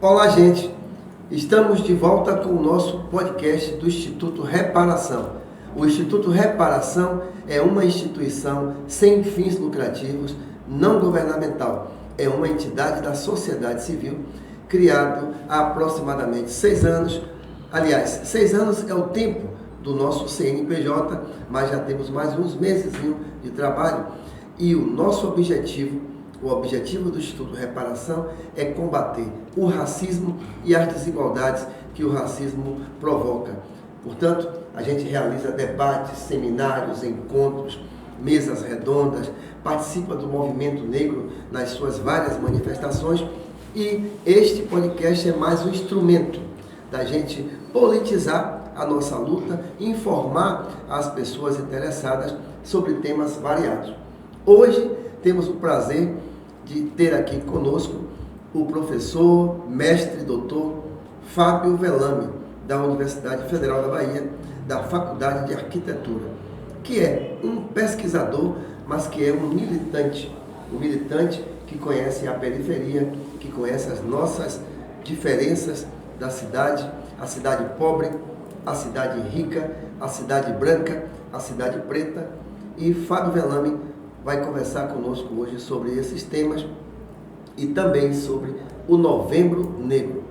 Olá, gente. Estamos de volta com o nosso podcast do Instituto Reparação. O Instituto Reparação é uma instituição sem fins lucrativos, não governamental. É uma entidade da sociedade civil, criado há aproximadamente 6 anos. Aliás, 6 anos é o tempo do nosso CNPJ, mas já temos mais uns meses de trabalho. E o nosso objetivo, o objetivo do Instituto Reparação é combater o racismo e as desigualdades que o racismo provoca. Portanto, a gente realiza debates, seminários, encontros, mesas redondas, participa do movimento negro nas suas várias manifestações e este podcast é mais um instrumento da gente politizar a nossa luta e informar as pessoas interessadas sobre temas variados. Hoje temos o prazer de ter aqui conosco o professor, mestre, doutor Fábio Velame, da Universidade Federal da Bahia, da Faculdade de Arquitetura, que é um pesquisador, mas que é um militante que conhece a periferia, que conhece as nossas diferenças da cidade, a cidade pobre, a cidade rica, a cidade branca, a cidade preta. E Fábio Velame vai conversar conosco hoje sobre esses temas e também sobre o Novembro Negro.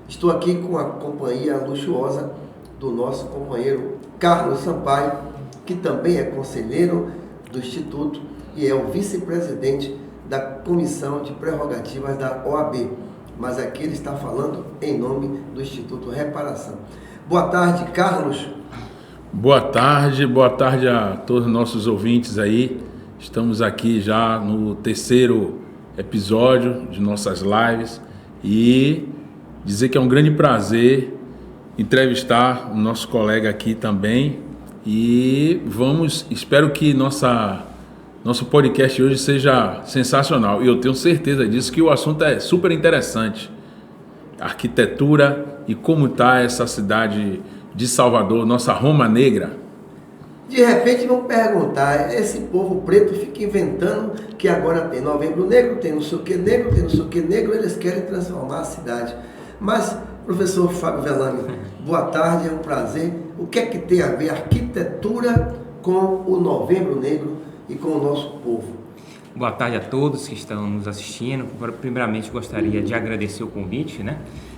Estou aqui com a companhia luxuosa do nosso companheiro Carlos Sampaio, que também é conselheiro do Instituto e é o vice-presidente da Comissão de Prerrogativas da OAB. Mas aqui ele está falando em nome do Instituto Reparação. Boa tarde, Carlos. Boa tarde a todos os nossos ouvintes aí. Estamos aqui já no 3º episódio de nossas lives e dizer que é um grande prazer entrevistar o nosso colega aqui também e espero que nosso podcast hoje seja sensacional e eu tenho certeza disso, que o assunto é super interessante. Arquitetura e como está essa cidade de Salvador, nossa Roma Negra. De repente vão perguntar, esse povo preto fica inventando que agora tem Novembro Negro, tem não sei o que negro, tem não sei o que negro, eles querem transformar a cidade. Mas, professor Fábio Velame, boa tarde, é um prazer. O que é que tem a ver a arquitetura com o Novembro Negro e com o nosso povo? Boa tarde a todos que estão nos assistindo. Primeiramente, gostaria de agradecer o convite,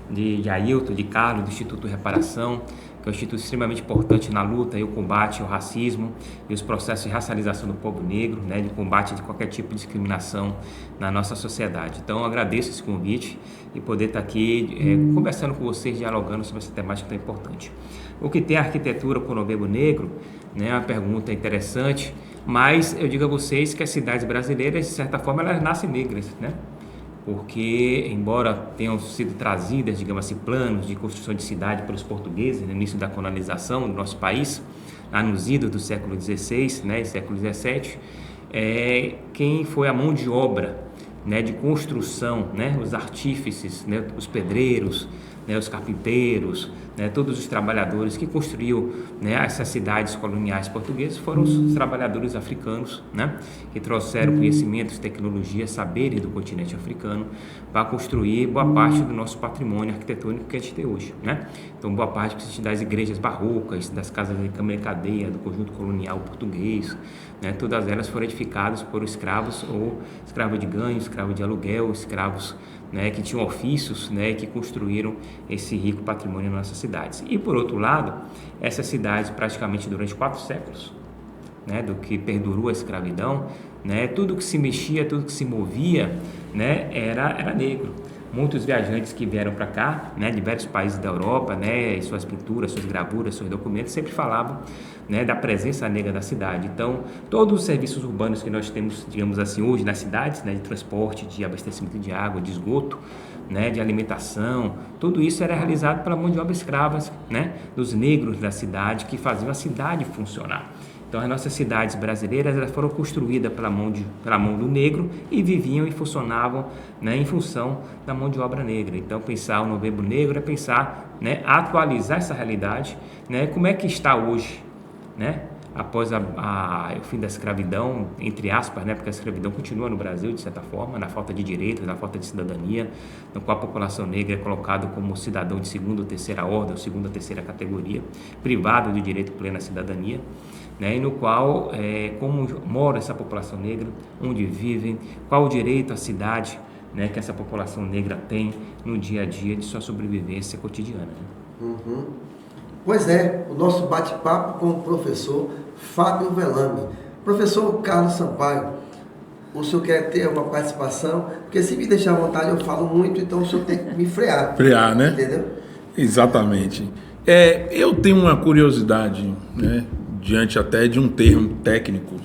de Ailton, de Carlos, do Instituto Reparação, que é um instituto extremamente importante na luta e o combate ao racismo e os processos de racialização do povo negro, de combate de qualquer tipo de discriminação na nossa sociedade. Então, eu agradeço esse convite e poder estar aqui conversando com vocês, dialogando sobre essa temática tão importante. O que tem a arquitetura com o Novembro Negro? É uma pergunta interessante, mas eu digo a vocês que as cidades brasileiras, de certa forma, elas nascem negras, porque, embora tenham sido trazidas, digamos assim, planos de construção de cidade pelos portugueses no início da colonização do nosso país, lá nos idos do século XVI e século XVII, quem foi a mão de obra de construção, os artífices, os pedreiros, os carpinteiros, todos os trabalhadores que construíam essas cidades coloniais portuguesas foram os trabalhadores africanos, que trouxeram conhecimentos, tecnologias, saberes do continente africano para construir boa parte do nosso patrimônio arquitetônico que a gente tem hoje. Então, boa parte das igrejas barrocas, das casas de câmara e cadeia, do conjunto colonial português, todas elas foram edificadas por escravos ou escravos de ganho, escravos de aluguel, escravos que tinham ofícios, que construíram esse rico patrimônio nas nossas cidades. E, por outro lado, essas cidades, praticamente durante 4 séculos, do que perdurou a escravidão, tudo que se mexia, tudo que se movia, era negro. Muitos viajantes que vieram para cá, de vários países da Europa, suas pinturas, suas gravuras, seus documentos, sempre falavam da presença negra da cidade. Então, todos os serviços urbanos que nós temos, digamos assim, hoje nas cidades, de transporte, de abastecimento de água, de esgoto, de alimentação, tudo isso era realizado pela mão de obra escrava, dos negros da cidade, que faziam a cidade funcionar. Então, as nossas cidades brasileiras, elas foram construídas pela mão do negro e viviam e funcionavam em função da mão de obra negra. Então, pensar o Novembro Negro é pensar, atualizar essa realidade, como é que está hoje, após o fim da escravidão, entre aspas, né, porque a escravidão continua no Brasil, de certa forma, na falta de direitos, na falta de cidadania, no qual a população negra é colocada como cidadão de segunda ou terceira ordem, ou segunda ou terceira categoria, privado do direito pleno à cidadania, né, e no qual, como mora essa população negra, onde vivem, qual o direito à cidade, né, que essa população negra tem no dia a dia de sua sobrevivência cotidiana. Né? Uhum. Pois é, o nosso bate-papo com o professor Fábio Velame. Professor Carlos Sampaio, o senhor quer ter uma participação? Porque se me deixar à vontade eu falo muito, então o senhor tem que me frear. Frear, né? Entendeu? Exatamente. Eu tenho uma curiosidade, né, diante até de um termo técnico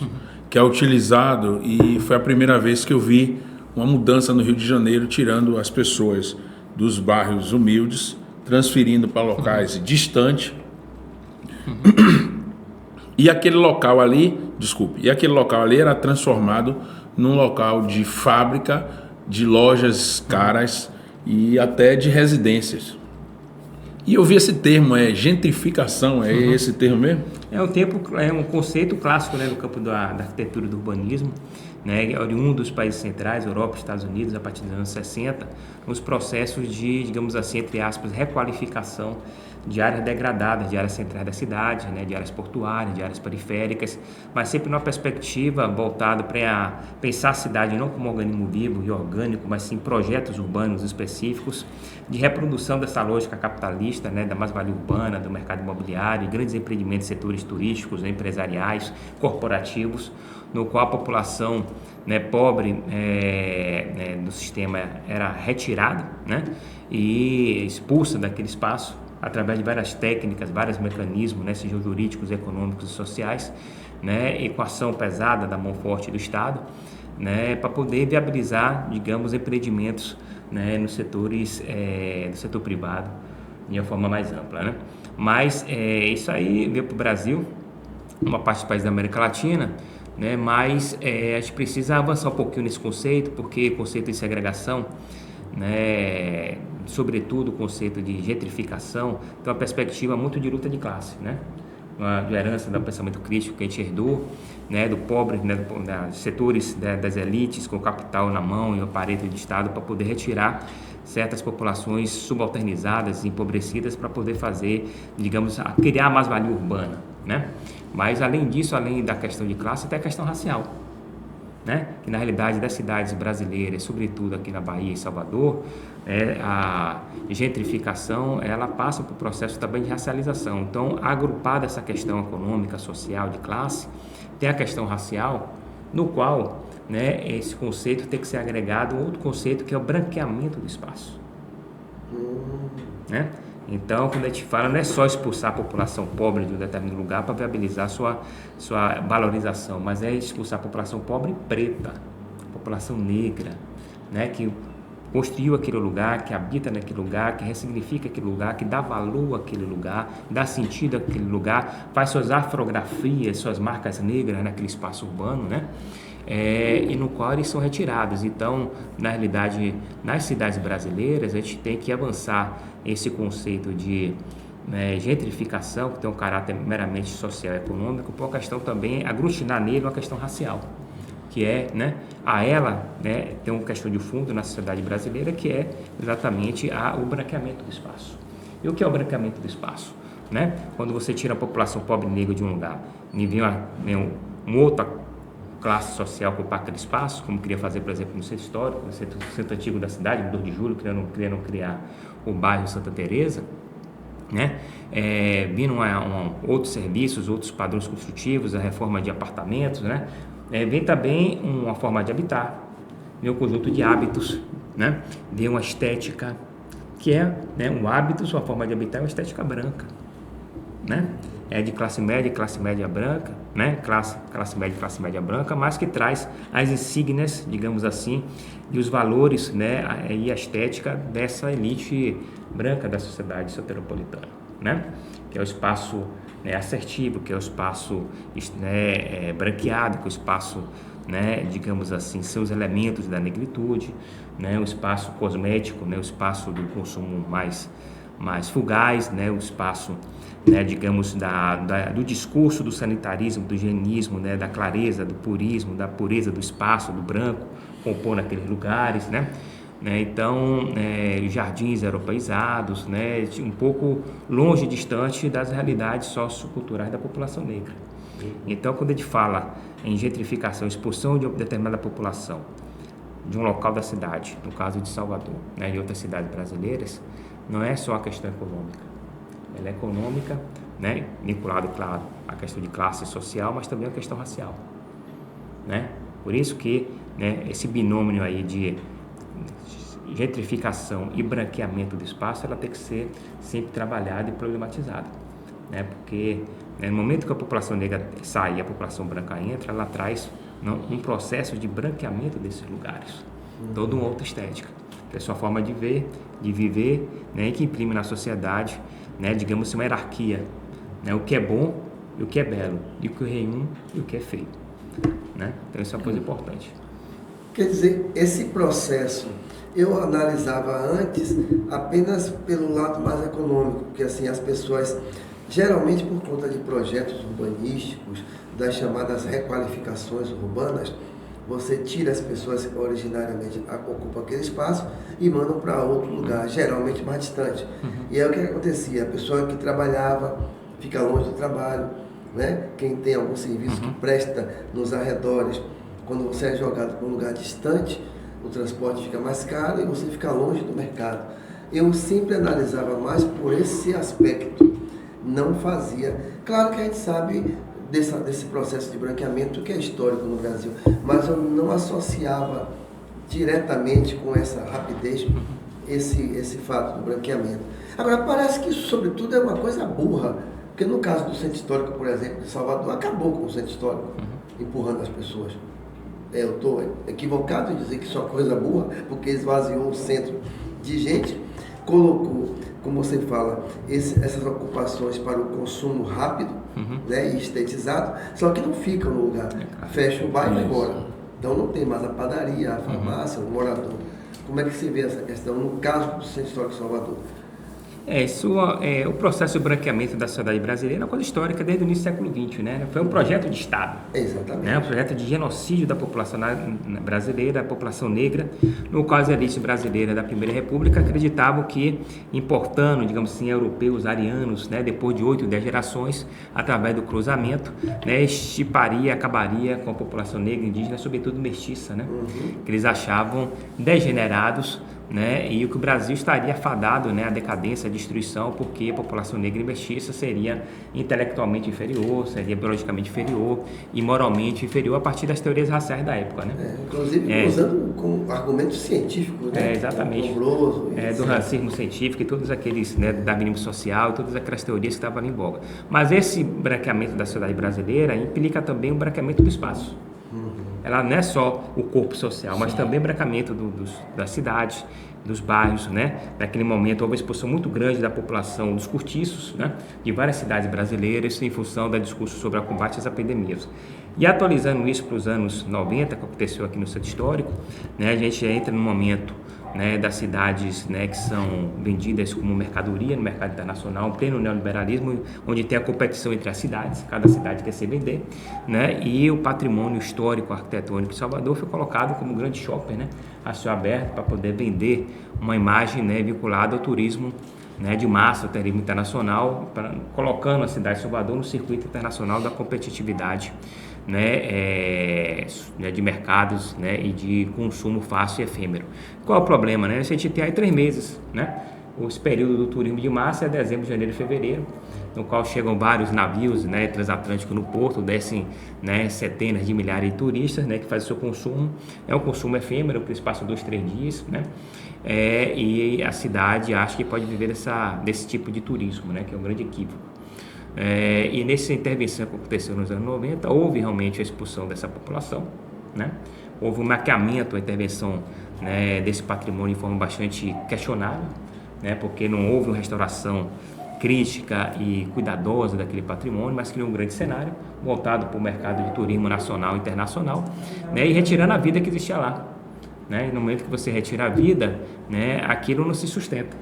que é utilizado, e foi a primeira vez que eu vi uma mudança no Rio de Janeiro, tirando as pessoas dos bairros humildes, transferindo para locais distantes. E aquele local ali era transformado num local de fábrica, de lojas caras e até de residências. E eu vi esse termo, gentrificação, esse termo mesmo? É um conceito clássico, né, no campo da arquitetura e do urbanismo, né, oriundo dos países centrais, Europa, Estados Unidos, a partir dos anos 60, nos processos de, digamos assim, entre aspas, requalificação de áreas degradadas, de áreas centrais da cidade, né, de áreas portuárias, de áreas periféricas, mas sempre numa perspectiva voltada para pensar a cidade não como um organismo vivo e orgânico, mas sim projetos urbanos específicos de reprodução dessa lógica capitalista, né, da mais-valia urbana, do mercado imobiliário, grandes empreendimentos, setores turísticos, empresariais, corporativos, no qual a população, né, pobre do sistema era retirada, né, e expulsa daquele espaço através de várias técnicas, vários mecanismos, né, sejam jurídicos, econômicos e sociais, né, e com a ação pesada da mão forte do Estado, né, para poder viabilizar, digamos, empreendimentos, né, nos setores do setor privado de uma forma mais ampla, né. Mas isso aí veio para o Brasil, uma parte dos países da América Latina, né, mas a gente precisa avançar um pouquinho nesse conceito, porque o conceito de segregação, né, sobretudo o conceito de gentrificação, tem uma perspectiva muito de luta de classe, né, de herança do pensamento crítico que a gente herdou, né, do pobre, né, dos setores, né, das elites com o capital na mão e o aparelho de Estado para poder retirar certas populações subalternizadas, empobrecidas, para poder fazer, digamos, criar mais-valia urbana, né? Mas além disso, além da questão de classe, tem a questão racial, né? Que na realidade das cidades brasileiras, sobretudo aqui na Bahia e Salvador, a gentrificação ela passa por processo também de racialização. Então, agrupada essa questão econômica, social, de classe, tem a questão racial, no qual, né, esse conceito tem que ser agregado a outro conceito que é o branqueamento do espaço, né? Então, quando a gente fala, não é só expulsar a população pobre de um determinado lugar para viabilizar sua valorização, mas é expulsar a população pobre e preta, a população negra, né, que construiu aquele lugar, que habita naquele lugar, que ressignifica aquele lugar, que dá valor àquele lugar, dá sentido àquele lugar, faz suas afrografias, suas marcas negras naquele espaço urbano, né? E no qual eles são retirados. Então, na realidade, nas cidades brasileiras, a gente tem que avançar esse conceito de gentrificação, que tem um caráter meramente social e econômico, por uma questão também, aglutinar nele uma questão racial, que é, né, tem uma questão de fundo na sociedade brasileira, que é exatamente o branqueamento do espaço. E o que é o branqueamento do espaço? Né? Quando você tira a população pobre e negra de um lugar e vem uma outra classe social ocupar aquele espaço, como queria fazer, por exemplo, no centro histórico, no centro antigo da cidade, no 2 de Julho, querendo criar o bairro Santa Teresa, né? Vindo outros serviços, outros padrões construtivos, a reforma de apartamentos, né? Vem também uma forma de habitar, vem um conjunto de hábitos, né? Vem uma estética que é, né, um hábito, uma forma de habitar, é uma estética branca, né? É de classe média branca, né? Classe média branca, mas que traz as insígnias, digamos assim, e os valores, né, e a estética dessa elite branca da sociedade soteropolitana, né? Que é o espaço, né, assertivo, que é o espaço, né, branqueado, que é o espaço, né, digamos assim, são os elementos da negritude, né? O espaço cosmético, né, o espaço do consumo mais mais fugaz, né, o espaço, né, digamos, do discurso do sanitarismo, do higienismo, né, da clareza, do purismo, da pureza do espaço, do branco, compor naqueles lugares, né? Então, os jardins europeizados, né, um pouco longe, distante das realidades socioculturais da população negra. Então, quando a gente fala em gentrificação, expulsão de uma determinada população de um local da cidade, no caso de Salvador, né, e outras cidades brasileiras, não é só a questão econômica. Ela é econômica, né, vinculada, claro, à questão de classe social, mas também à questão racial, né? Por isso que, né, esse binômio aí de gentrificação e branqueamento do espaço, ela tem que ser sempre trabalhada e problematizada, né? Porque, né, no momento que a população negra sai e a população branca entra, ela traz um processo de branqueamento desses lugares, toda uma outra estética, que é a sua forma de ver, de viver, né, e que imprime na sociedade, né, digamos, uma hierarquia, né, o que é bom e o que é belo, e o que é ruim e o que é feio, né? Então isso é uma coisa importante. Quer dizer, esse processo eu analisava antes apenas pelo lado mais econômico, porque assim as pessoas, geralmente por conta de projetos urbanísticos, das chamadas requalificações urbanas, você tira as pessoas que originariamente ocupam aquele espaço e mandam para outro lugar, geralmente mais distante. E aí o que acontecia? A pessoa que trabalhava fica longe do trabalho, né? Quem tem algum serviço que presta nos arredores, quando você é jogado para um lugar distante, o transporte fica mais caro e você fica longe do mercado. Eu sempre analisava mais por esse aspecto, não fazia. Claro que a gente sabe desse processo de branqueamento que é histórico no Brasil, mas eu não associava diretamente com essa rapidez esse fato do branqueamento. Agora, parece que isso, sobretudo, é uma coisa burra, porque no caso do Centro Histórico, por exemplo, de Salvador, acabou com o Centro Histórico, empurrando as pessoas. Eu estou equivocado em dizer que isso é uma coisa burra, porque esvaziou o centro de gente, colocou, como você fala, essas ocupações para o consumo rápido, né, e estetizado, só que não ficam no lugar, fecha o bairro e vai embora. Então não tem mais a padaria, a farmácia, o morador. Como é que se vê essa questão no caso do Centro Histórico de Salvador? O processo de branqueamento da sociedade brasileira é uma coisa histórica desde o início do século XX, né? Foi um projeto de Estado. Exatamente. Né? Um projeto de genocídio da população brasileira, da população negra, no qual as elites brasileiras da Primeira República acreditavam que, importando, digamos assim, europeus, arianos, né, depois de 8, 10 gerações, através do cruzamento, né, acabaria com a população negra, indígena, sobretudo mestiça, né? Que eles achavam degenerados, né, e o que o Brasil estaria fadado, né, à decadência, à destruição, porque a população negra e mestiça seria intelectualmente inferior, seria biologicamente inferior e moralmente inferior a partir das teorias raciais da época, né? Inclusive usando com argumentos científicos, né? Exatamente. Do racismo científico e todos aqueles, né, darwinismo social, todas aquelas teorias que estavam em voga. Mas esse branqueamento da sociedade brasileira implica também o branqueamento do espaço. Ela não é só o corpo social, mas também o branqueamento das cidades, dos bairros, né? Naquele momento houve uma expulsão muito grande da população dos cortiços, né, de várias cidades brasileiras em função do discurso sobre o combate às epidemias. E atualizando isso para os anos 90, que aconteceu aqui no Centro Histórico, né, a gente entra no momento, né, das cidades, né, que são vendidas como mercadoria no mercado internacional, pleno neoliberalismo, onde tem a competição entre as cidades, cada cidade quer se vender, né, e o patrimônio histórico arquitetônico de Salvador foi colocado como grande shopping, né, a céu aberto, para poder vender uma imagem, né, vinculada ao turismo, né, de massa, ao turismo internacional, colocando a cidade de Salvador no circuito internacional da competitividade, né, de mercados, né, e de consumo fácil e efêmero. Qual é o problema, né? A gente tem aí 3 meses, né? Esse período do turismo de massa é dezembro, janeiro e fevereiro, no qual chegam vários navios, né, transatlânticos no porto, descem, né, centenas de milhares de turistas, né, que fazem o seu consumo. É um consumo efêmero, por espaço de 2, 3 dias, né? E a cidade acha que pode viver desse tipo de turismo, né, que é um grande equívoco. E nessa intervenção que aconteceu nos anos 90, houve realmente a expulsão dessa população, né? Houve um mapeamento, a intervenção, né, desse patrimônio de forma bastante questionável, né? Porque não houve uma restauração crítica e cuidadosa daquele patrimônio, mas criou um grande cenário voltado para o mercado de turismo nacional e internacional, né? E retirando a vida que existia lá, né? E no momento que você retira a vida, né, aquilo não se sustenta.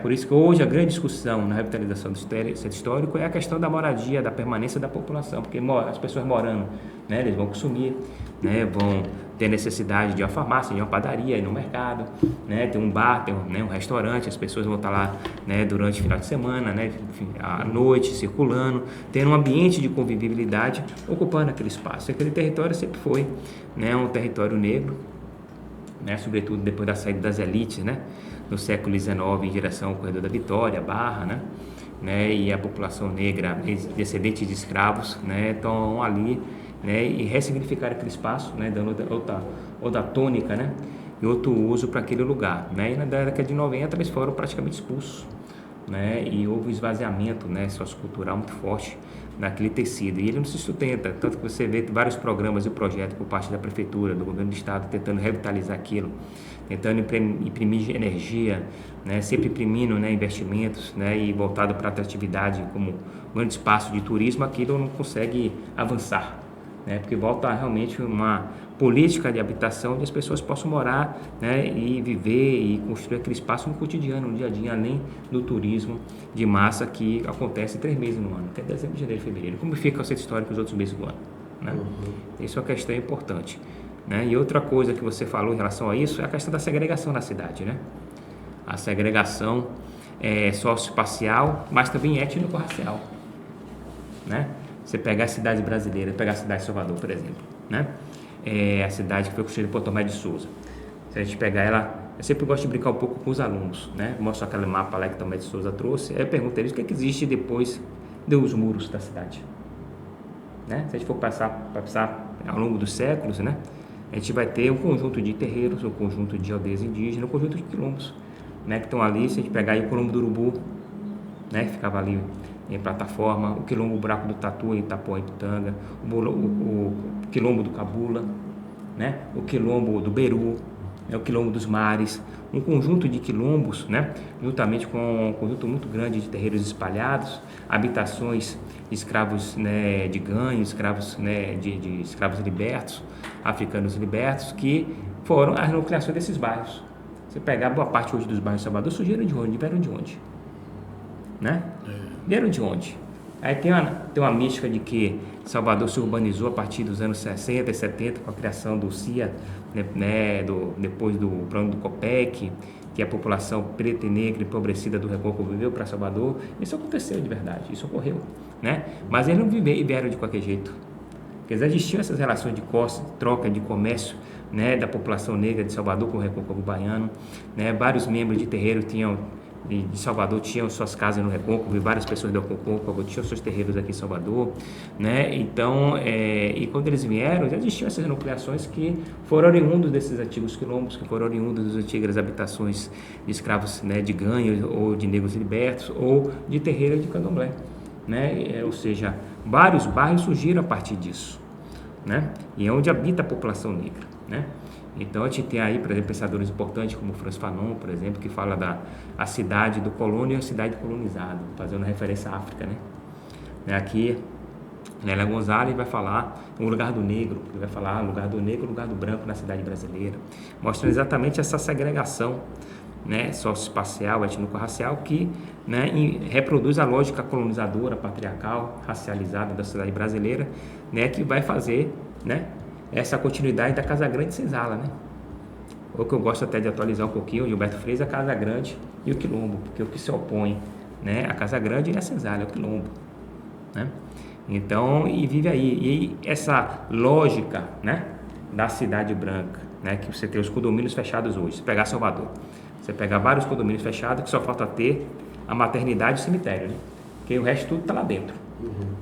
Por isso que hoje a grande discussão na revitalização do centro histórico é a questão da moradia, da permanência da população, porque as pessoas morando, eles vão consumir, vão ter necessidade de uma farmácia, de uma padaria, ir no mercado, ter um bar, ter um restaurante, as pessoas vão estar lá durante o final de semana, à noite, circulando, tendo um ambiente de convivibilidade, ocupando aquele espaço. Aquele território sempre foi um território negro, sobretudo depois da saída das elites, no século XIX, em direção ao Corredor da Vitória, Barra, e a população negra, descendentes de escravos, estão ali, e ressignificaram aquele espaço, dando outra tônica, e outro uso para aquele lugar. E na década de 90 eles foram praticamente expulsos, e houve um esvaziamento sociocultural muito forte naquele tecido, e ele não se sustenta, tanto que você vê vários programas e projetos por parte da prefeitura, do governo do estado, tentando revitalizar aquilo, tentando imprimir energia, sempre imprimindo investimentos, e voltado para a atratividade como um grande espaço de turismo, aquilo não consegue avançar, porque volta realmente uma política de habitação onde as pessoas possam morar, e viver e construir aquele espaço no cotidiano, no dia a dia, além do turismo de massa que acontece 3 meses no ano, que é dezembro, janeiro e fevereiro. Como fica o centro histórico os outros meses do ano? Isso é uma questão importante. E outra coisa que você falou em relação a isso é a questão da segregação na cidade. A segregação socioespacial, mas também étnico-racial. Você pegar a cidade brasileira, pegar a cidade de Salvador, por exemplo, a cidade que foi construída por Tomé de Souza. Se a gente pegar ela, eu sempre gosto de brincar um pouco com os alunos, mostro aquele mapa lá que Tomé de Souza trouxe, aí eu pergunto a eles o que existe depois dos muros da cidade. Se a gente for passar ao longo dos séculos, a gente vai ter um conjunto de terreiros, um conjunto de aldeias indígenas, um conjunto de quilombos, que estão ali. Se a gente pegar aí o quilombo do Urubu, que ficava ali em plataforma, o quilombo Buraco do Tatu em Itapuã e Pitanga, o quilombo do Cabula, o quilombo do Beru, o quilombo dos Mares, um conjunto de quilombos, juntamente com um conjunto muito grande de terreiros espalhados, habitações de escravos de ganho, escravos de escravos libertos, africanos libertos, que foram as nucleações desses bairros. Você pegar boa parte hoje dos bairros de Salvador, surgiram de onde? Vieram de onde? Vieram de onde? Aí tem uma mística de que Salvador se urbanizou a partir dos anos 60 e 70 com a criação do CIA, depois do plano do COPEC, que a população preta e negra empobrecida do Recôncavo viveu para Salvador. Isso aconteceu de verdade, isso ocorreu, mas eles não vieram de qualquer jeito, porque já existiam essas relações de troca de comércio, da população negra de Salvador com o Recôncavo baiano, vários membros de terreiro de Salvador tinham suas casas no Recôncavo, e várias pessoas do Recôncavo tinham seus terreiros aqui em Salvador, Então, e quando eles vieram, já existiam essas nucleações que foram oriundos desses antigos quilombos, que foram oriundos das antigas habitações de escravos, de ganho, ou de negros libertos, ou de terreiro de candomblé, ou seja, vários bairros surgiram a partir disso, e é onde habita a população negra, Então a gente tem aí, por exemplo, pensadores importantes como Franz Fanon, por exemplo, que fala a cidade do colônia e a cidade colonizada, fazendo referência à África, Aqui, Lélia Gonzalez vai falar o lugar do negro, ele vai falar o lugar do negro, o lugar do branco na cidade brasileira, mostrando exatamente essa segregação, socioespacial, étnico-racial, que reproduz a lógica colonizadora, patriarcal, racializada da sociedade brasileira, que vai fazer, essa continuidade da Casa Grande e Senzala, O que eu gosto até de atualizar um pouquinho, o Gilberto Freire, a Casa Grande e o Quilombo, porque o que se opõe, a Casa Grande e a Senzala, é o Quilombo, Então, e vive aí, e essa lógica, da cidade branca, que você tem os condomínios fechados hoje, se pegar Salvador, você pegar vários condomínios fechados, que só falta ter a maternidade e o cemitério, porque o resto tudo está lá dentro,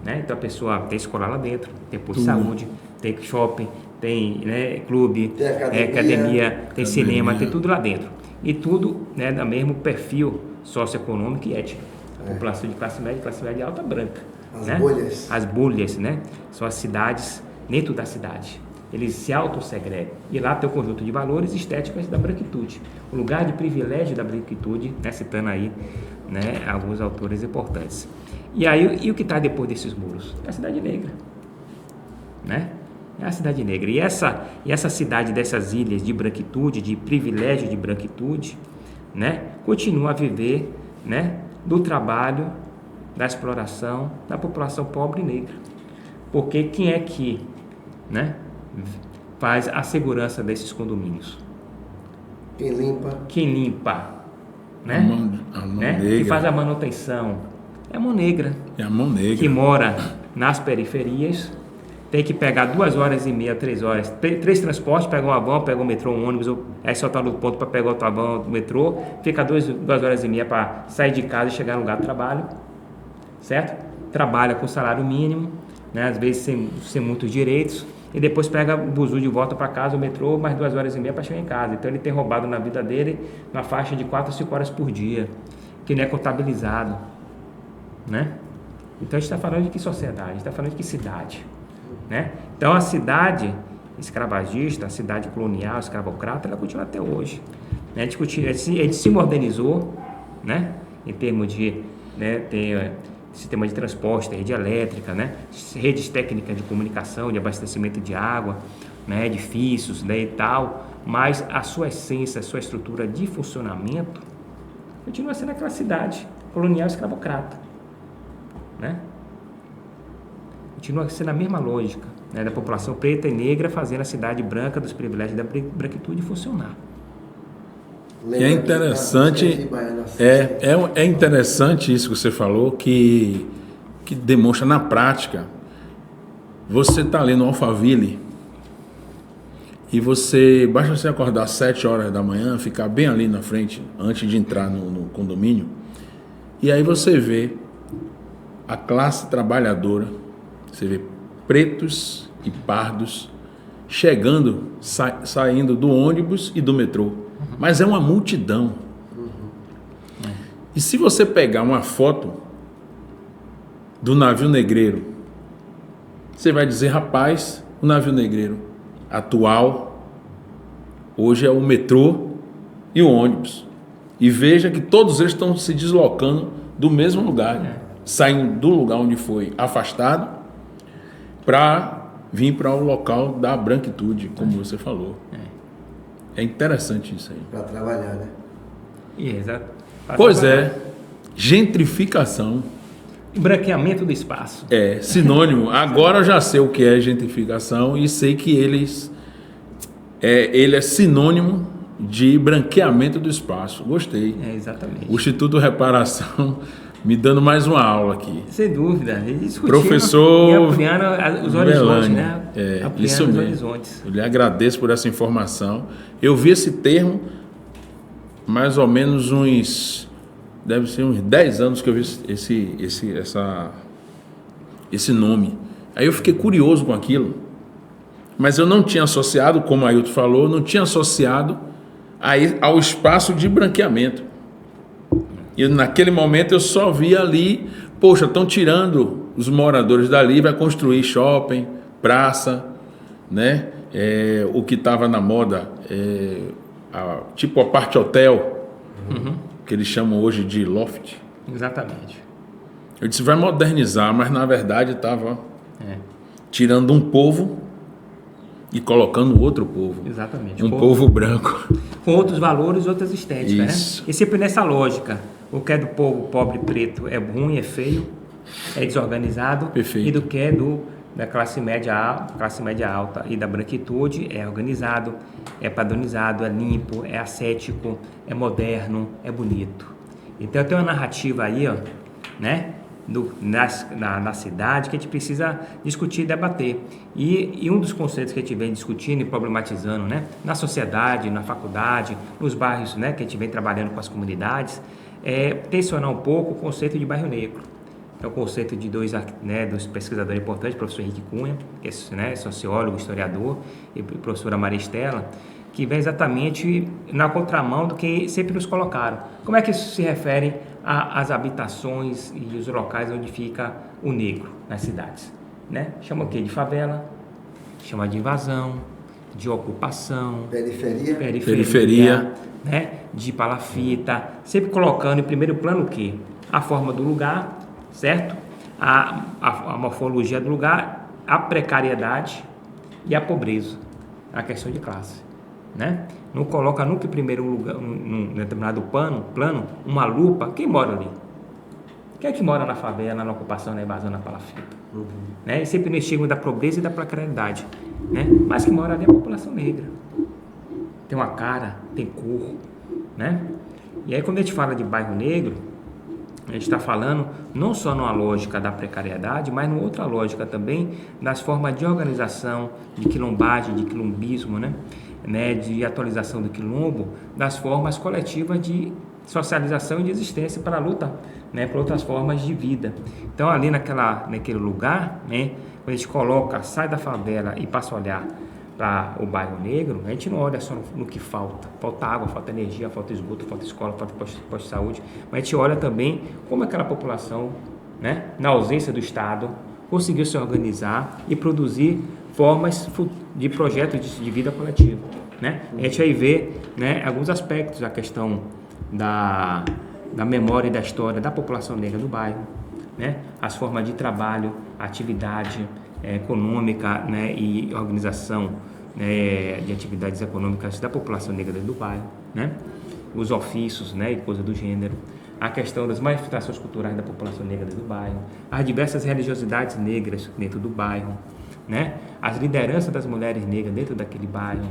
Então a pessoa tem escola lá dentro, tem posto de saúde, tem shopping, tem clube, tem academia, tem cinema, tem tudo lá dentro. E tudo do mesmo perfil socioeconômico e étnico. A população de classe média alta branca. Bolhas. As bolhas, são as cidades dentro da cidade. Eles se autossegregam. E lá tem o conjunto de valores estéticos da branquitude. O lugar de privilégio da branquitude, citando aí alguns autores importantes. E aí, e o que está depois desses muros? É a cidade negra. É a cidade negra. E essa cidade dessas ilhas de branquitude, de privilégio de branquitude, né, continua a viver, né, do trabalho, da exploração da população pobre e negra. Porque quem é que, né, faz a segurança desses condomínios? Quem limpa, né? A mão né? negra. Que faz a manutenção é a mão negra. É a mão negra. Que mora nas periferias, tem que pegar 2h30, 3 horas, 3 transportes, pega uma van, pega um metrô, um ônibus, aí só tá no ponto para pegar outra van, o metrô, fica 2h30 para sair de casa e chegar no lugar de trabalho, certo? Trabalha com salário mínimo, né? Às vezes sem muitos direitos, e depois pega o buzu de volta para casa, o metrô, mais 2h30 para chegar em casa. Então ele tem roubado na vida dele uma faixa de 4 a 5 horas por dia, que não é contabilizado, né? Então a gente está falando de que sociedade? A gente está falando de que cidade, né? Então a cidade escravagista, a cidade colonial, escravocrata, ela continua até hoje, né? A gente se modernizou, né? Em termos de, né, ter sistema de transporte, rede elétrica, né? Redes técnicas de comunicação, de abastecimento de água, né? Edifícios, né? E tal, mas a sua essência, a sua estrutura de funcionamento continua sendo aquela cidade colonial escravocrata, né? Continua sendo a mesma lógica, né, da população preta e negra fazendo a cidade branca dos privilégios da branquitude funcionar. E é interessante, é interessante isso que você falou, que demonstra na prática. Você está ali no Alphaville e basta você acordar às 7 horas da manhã, ficar bem ali na frente, antes de entrar no condomínio, e aí você vê a classe trabalhadora, você vê pretos e pardos chegando, saindo do ônibus e do metrô. Mas é uma multidão. E se você pegar uma foto do navio negreiro, você vai dizer, rapaz, o navio negreiro atual hoje é o metrô e o ônibus. E veja que todos eles estão se deslocando do mesmo lugar, saindo do lugar onde foi afastado para vir para o local da branquitude, como você falou. É interessante isso aí. Para trabalhar, né? Exato. Pois é, gentrificação. Branqueamento do espaço. É sinônimo. Agora eu já sei o que é gentrificação e sei que ele é sinônimo de branqueamento do espaço. Gostei. É, exatamente. O Instituto Reparação me dando mais uma aula aqui. Sem dúvida. Professor e ampliando os horizontes, né? Ampliando isso mesmo. Os horizontes. Eu lhe agradeço por essa informação. Eu vi esse termo mais ou menos deve ser uns 10 anos que eu vi esse nome. Aí eu fiquei curioso com aquilo, mas eu não tinha associado, como a Ailton falou, não tinha associado ao espaço de branqueamento. E naquele momento eu só vi ali, poxa, estão tirando os moradores dali, vai construir shopping, praça, né? O que estava na moda, tipo a parte hotel, que eles chamam hoje de loft. Exatamente. Eu disse, vai modernizar, mas na verdade estava tirando um povo e colocando outro povo. Exatamente. Um povo branco. Com outros valores, outras estéticas, Isso. né? E sempre nessa lógica. O que é do povo pobre preto é ruim, é feio, é desorganizado. Perfeito. E do que é da classe média alta e da branquitude é organizado, é padronizado, é limpo, é ascético, é moderno, é bonito. Então tem uma narrativa aí, ó, né? Na cidade que a gente precisa discutir e debater. E um dos conceitos que a gente vem discutindo e problematizando, né, na sociedade, na faculdade, nos bairros, né, que a gente vem trabalhando com as comunidades, é tensionar um pouco o conceito de bairro negro. É o conceito de dos pesquisadores importantes, o professor Henrique Cunha, que é, né, sociólogo, historiador, e a professora Maria Estela, que vem exatamente na contramão do que sempre nos colocaram. Como é que isso se refere às habitações e os locais onde fica o negro nas cidades? Né? Chama o quê? De favela, chama de invasão, de ocupação, periferia, né? De palafita, sempre colocando em primeiro plano o quê? A forma do lugar, certo? A morfologia do lugar, a precariedade e a pobreza, a questão de classe. Né? não coloca nunca em primeiro lugar, num determinado plano, uma lupa, quem mora ali? Quem é que mora na favela, na ocupação, na invasão, na palafita? Né? E sempre no estigma da pobreza e da precariedade, né? Mas que mora ali é a população negra. Tem uma cara, tem cor, né? E aí quando a gente fala de bairro negro, a gente está falando não só numa lógica da precariedade, mas numa outra lógica também das formas de organização, de quilombagem, de quilombismo, né? De atualização do quilombo, das formas coletivas de socialização e de existência para a luta, né? Para outras formas de vida. Então ali naquele lugar, né? Quando a gente coloca, sai da favela e passa a olhar para o bairro negro, a gente não olha só no que falta. Falta água, falta energia, falta esgoto, falta escola, falta posto de saúde, mas a gente olha também como aquela população, né, na ausência do Estado, conseguiu se organizar e produzir formas de projetos de vida coletiva, né? A gente aí vê, né, alguns aspectos, a questão da memória e da história da população negra do bairro, né? As formas de trabalho, atividade econômica, né, e organização, né, de atividades econômicas da população negra dentro do bairro, né? Os ofícios, né, e coisa do gênero, a questão das manifestações culturais da população negra dentro do bairro, as diversas religiosidades negras dentro do bairro, né? As lideranças das mulheres negras dentro daquele bairro,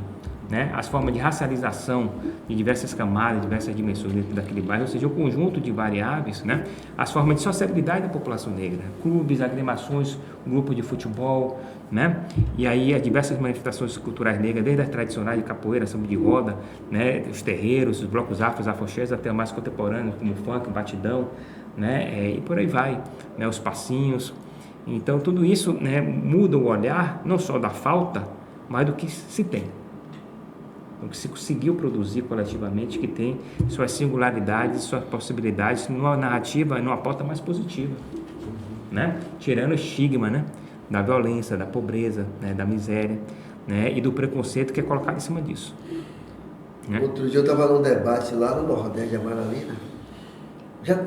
né? As formas de racialização de diversas camadas, diversas dimensões dentro daquele bairro, ou seja, o conjunto de variáveis, né? As formas de sociabilidade da população negra, clubes, agremiações, grupos de futebol, né? E aí as diversas manifestações culturais negras, desde as tradicionais de capoeira, samba de roda, né? Os terreiros, os blocos afros, afoxés, até mais contemporâneos, como funk, batidão, né? E por aí vai, né? Os passinhos. Então tudo isso, né, muda o olhar não só da falta, mas do que se tem, do que se conseguiu produzir coletivamente, que tem suas singularidades, suas possibilidades numa narrativa, numa pauta mais positiva, né? Tirando o estigma, né, da violência, da pobreza, né, da miséria, né, e do preconceito que é colocado em cima disso, né? Outro dia eu estava num debate lá no Nordeste de Amaralina.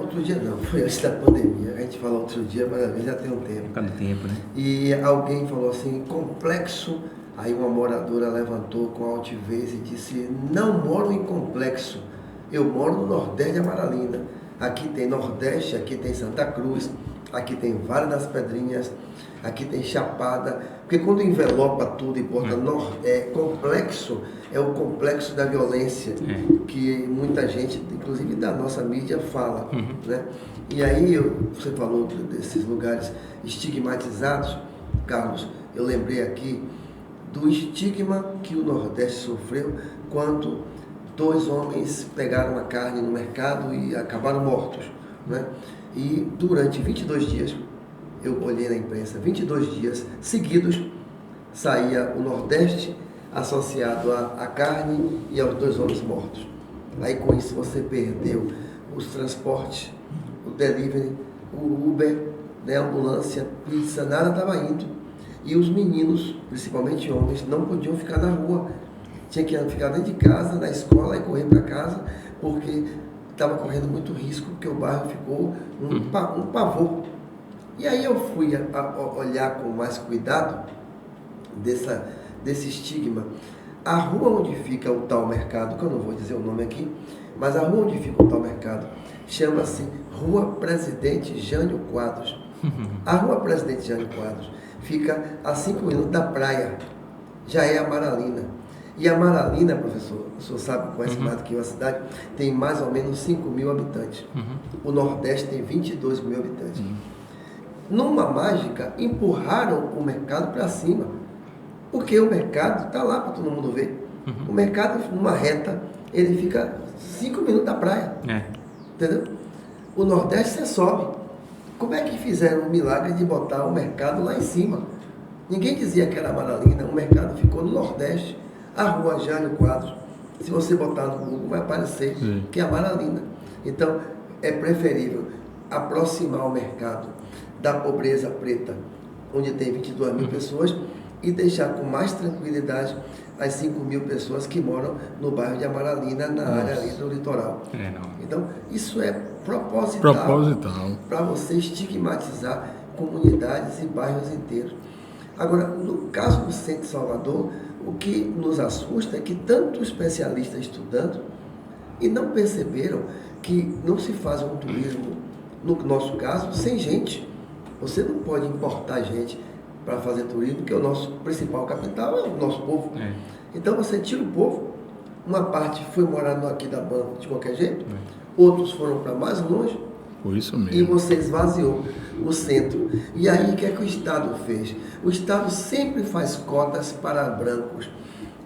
Outro dia não, foi antes da pandemia. A gente falou outro dia, mas já tem um tempo. Cada tempo, né? E alguém falou assim, complexo. Aí uma moradora levantou com altivez e disse, não moro em complexo, eu moro no Nordeste de Amaralina. Aqui tem Nordeste, aqui tem Santa Cruz, aqui tem Vale das Pedrinhas, aqui tem Chapada. Porque quando envelopa tudo e bota complexo, é o complexo da violência, que muita gente, inclusive da nossa mídia, fala, né? E aí, você falou desses lugares estigmatizados, Carlos, eu lembrei aqui do estigma que o Nordeste sofreu quando 2 homens pegaram a carne no mercado e acabaram mortos, né? E durante 22 dias, eu olhei na imprensa, 22 dias seguidos, saía o Nordeste associado à carne e aos 2 homens mortos. Aí com isso você perdeu os transportes, o delivery, o Uber, né, a ambulância, pizza, nada estava indo. E os meninos, principalmente homens, não podiam ficar na rua. Tinha que ficar dentro de casa, na escola e correr para casa, porque estava correndo muito risco, porque o bairro ficou um pavor. E aí eu fui olhar com mais cuidado desse estigma. A rua onde fica o tal mercado, que eu não vou dizer o nome aqui, mas a rua onde fica o tal mercado chama-se Rua Presidente Jânio Quadros. A Rua Presidente Jânio Quadros fica a 5 minutos da praia, já é Amaralina. E Amaralina, professor, o senhor sabe, conhece mais do que uma cidade, tem mais ou menos 5 mil habitantes. O Nordeste tem 22 mil habitantes. Numa mágica, empurraram o mercado para cima, porque o mercado está lá para todo mundo ver. O mercado, numa reta, ele fica 5 minutos da praia. Entendeu? O Nordeste você sobe. Como é que fizeram o milagre de botar o mercado lá em cima? Ninguém dizia que era Amaralina, o mercado ficou no Nordeste. A Rua Jânio Quadros, se você botar no Google, vai aparecer que é Amaralina. Então, é preferível aproximar o mercado da pobreza preta, onde tem 22 mil pessoas, e deixar com mais tranquilidade as 5 mil pessoas que moram no bairro de Amaralina, na área ali do litoral. Então, isso é proposital. Para você estigmatizar comunidades e bairros inteiros. Agora, no caso do centro de Salvador, O que nos assusta é que tantos especialistas estudando e não perceberam que não se faz um turismo, no nosso caso, sem gente. Você não pode importar gente para fazer turismo, porque o nosso principal capital é o nosso povo. Então você tira o povo, uma parte foi morar no Aquidauana de qualquer jeito, outros foram para mais longe, Por isso mesmo. e você esvaziou o centro. E aí o que é que o Estado fez? O Estado sempre faz cotas para brancos.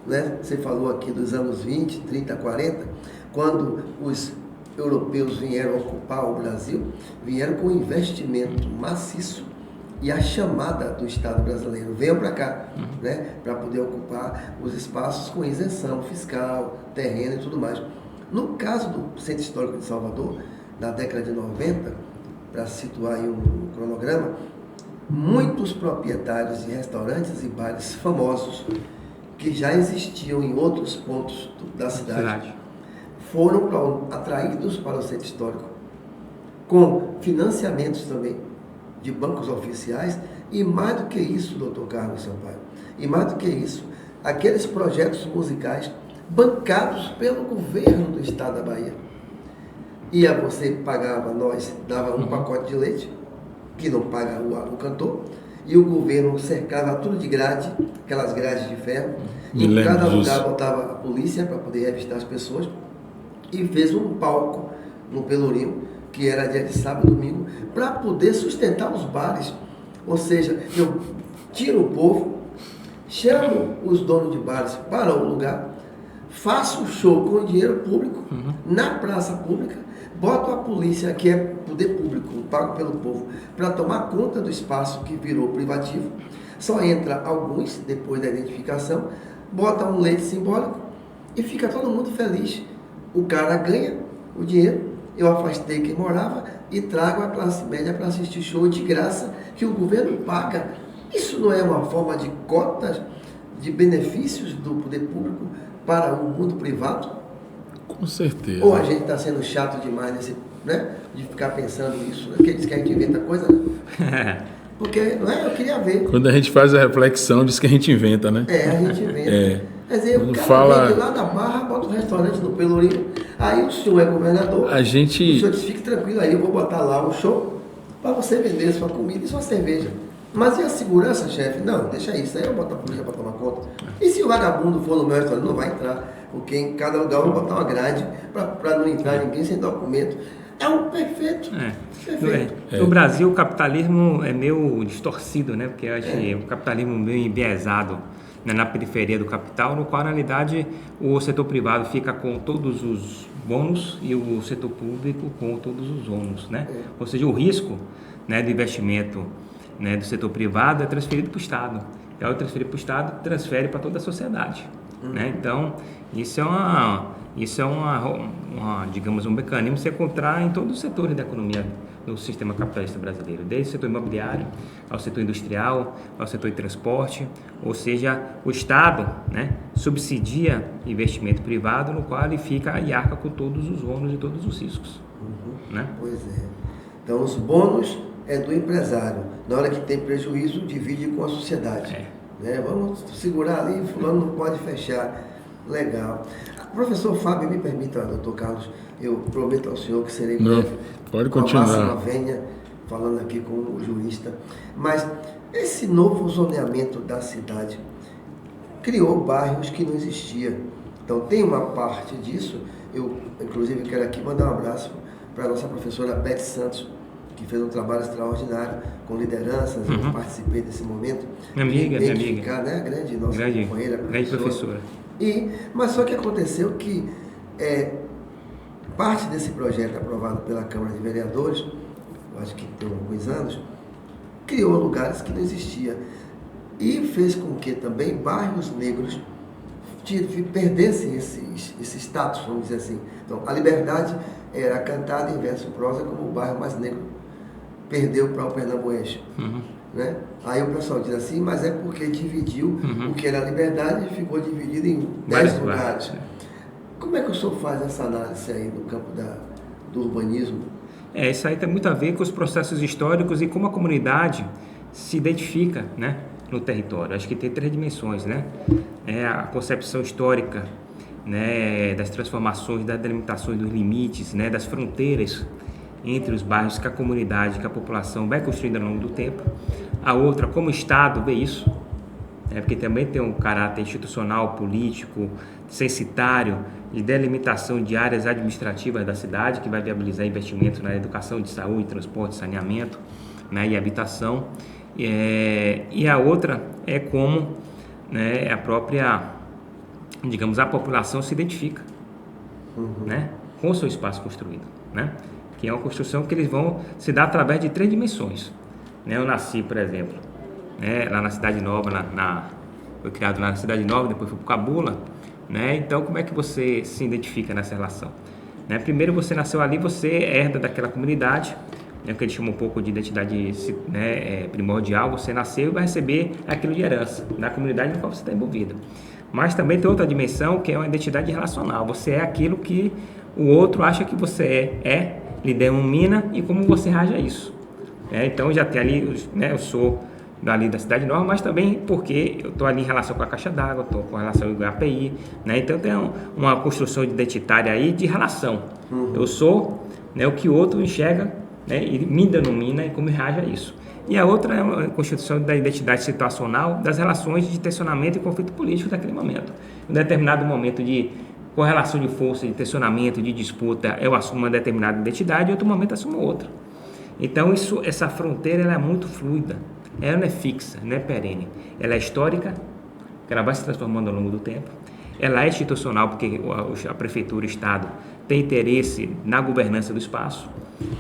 Né? Você falou aqui dos anos 20, 30, 40, quando os europeus vieram ocupar o Brasil, vieram com investimento maciço e a chamada do Estado brasileiro, venham para cá, né, para poder ocupar os espaços com isenção fiscal, terreno e tudo mais. No caso do Centro Histórico de Salvador, na década de 90, para situar aí um cronograma, muitos proprietários de restaurantes e bares famosos, que já existiam em outros pontos da cidade, foram atraídos para o Centro Histórico, com financiamentos também de bancos oficiais, e mais do que isso, doutor Carlos Sampaio, e mais do que isso, aqueles projetos musicais bancados pelo governo do estado da Bahia. E a você pagava, nós dava um pacote de leite, que não paga o cantor, e o governo cercava tudo de grade, aquelas grades de ferro, e em cada lugar botava a polícia para poder revistar as pessoas, e fez um palco no Pelourinho, que era dia de sábado e domingo, para poder sustentar os bares. Ou seja, eu tiro o povo, chamo os donos de bares para o lugar, faço o show com dinheiro público, na praça pública, boto a polícia, que é poder público, pago pelo povo, para tomar conta do espaço que virou privativo. Só entra alguns, depois da identificação, bota um leite simbólico e fica todo mundo feliz. O cara ganha o dinheiro, eu afastei quem morava e trago a classe média para assistir show de graça que o governo paga. Isso não é uma forma de cotas de benefícios do poder público para o mundo privado? Com certeza. Ou a gente está sendo chato demais nesse, né, de ficar pensando isso, né? Porque diz que a gente inventa coisa, né? Porque, não é? Eu queria ver. Quando a gente faz a reflexão, diz que a gente inventa, né? A gente inventa. Quer dizer, o cara vem lá da Barra, bota um restaurante no Pelourinho, aí o senhor é governador, o senhor diz, fique tranquilo, aí eu vou botar lá um show para você vender sua comida e sua cerveja. Mas e a segurança, chefe? Não, deixa isso, aí eu boto a polícia para tomar conta. E se o vagabundo for no meu restaurante, não vai entrar, porque em cada lugar eu vou botar uma grade para não entrar ninguém sem documento. É um perfeito. Perfeito. No Brasil, o capitalismo é meio distorcido, né? Porque acho que o capitalismo meio enviesado, né, na periferia do capital, no qual, na realidade, o setor privado fica com todos os bônus e o setor público com todos os ônus, né? Ou seja, o risco, né, do investimento, né, do setor privado é transferido para o Estado. E ao transferir para o Estado, transfere para toda a sociedade. Né? Então, isso é digamos, um mecanismo que você encontrar em todos os setores da economia do sistema capitalista brasileiro, desde o setor imobiliário, ao setor industrial, ao setor de transporte, ou seja, o Estado, né, subsidia investimento privado, no qual ele fica e arca com todos os ônus e todos os riscos. Né? Pois é. Então, os bônus é do empresário. Na hora que tem prejuízo, divide com a sociedade. Né? Vamos segurar ali, fulano não pode fechar. Legal. Professor Fábio, me permita, doutor Carlos, eu prometo ao senhor que serei breve. Pode continuar. Com a máxima vênia, falando aqui com o jurista. Mas esse novo zoneamento da cidade criou bairros que não existiam. Então tem uma parte disso, eu inclusive quero aqui mandar um abraço para a nossa professora Beth Santos, que fez um trabalho extraordinário com lideranças, eu participei desse momento. Minha amiga. Né? Grande nossa companheira, grande professora. Mas só que aconteceu que parte desse projeto aprovado pela Câmara de Vereadores, acho que tem alguns anos, criou lugares que não existiam e fez com que também bairros negros perdessem esse status, vamos dizer assim. Então, a Liberdade era cantada em verso e prosa como o bairro mais negro, perdeu para o Pernambuense. Né? Aí o pessoal diz assim, mas é porque dividiu o que era a Liberdade e ficou dividido em 10 lugares. Como é que o senhor faz essa análise aí no campo do urbanismo? Isso aí tem muito a ver com os processos históricos e como a comunidade se identifica, né, no território. Acho que tem 3 dimensões, né? A concepção histórica, né, das transformações, das delimitações dos limites, né, das fronteiras entre os bairros que a comunidade, que a população vai construindo ao longo do tempo. A outra, como o Estado vê isso, porque também tem um caráter institucional, político, censitário, de delimitação de áreas administrativas da cidade, que vai viabilizar investimentos na educação, de saúde, transporte, saneamento, né, e habitação. E a outra é como, né, a própria, digamos, a população se identifica, né, com o seu espaço construído, né, que é uma construção que eles vão se dar através de 3 dimensões. Né, eu nasci, por exemplo, né, lá na Cidade Nova, foi criado lá na Cidade Nova, depois fui para Cabula, né, então como é que você se identifica nessa relação? Né, primeiro você nasceu ali, você herda daquela comunidade, né, que eles chamam um pouco de identidade, né, primordial, você nasceu e vai receber aquilo de herança da comunidade na qual você está envolvido. Mas também tem outra dimensão que é uma identidade relacional, você é aquilo que o outro acha que você lhe denomina e como você reage a isso. Então já tem ali, né, eu sou ali da Cidade Nova, mas também porque eu estou ali em relação com a Caixa d'Água, estou com relação com a API, né? Então tem uma construção identitária aí de relação. Eu sou, né, o que o outro enxerga, né, e me denomina e como reage a isso. E a outra é a constituição da identidade situacional das relações de tensionamento e conflito político daquele momento. Em determinado momento de correlação de força, de tensionamento, de disputa, eu assumo uma determinada identidade e em outro momento assumo outra. Então essa fronteira ela é muito fluida, ela não é fixa, não é perene, ela é histórica, ela vai se transformando ao longo do tempo, ela é institucional porque a prefeitura, o Estado tem interesse na governança do espaço,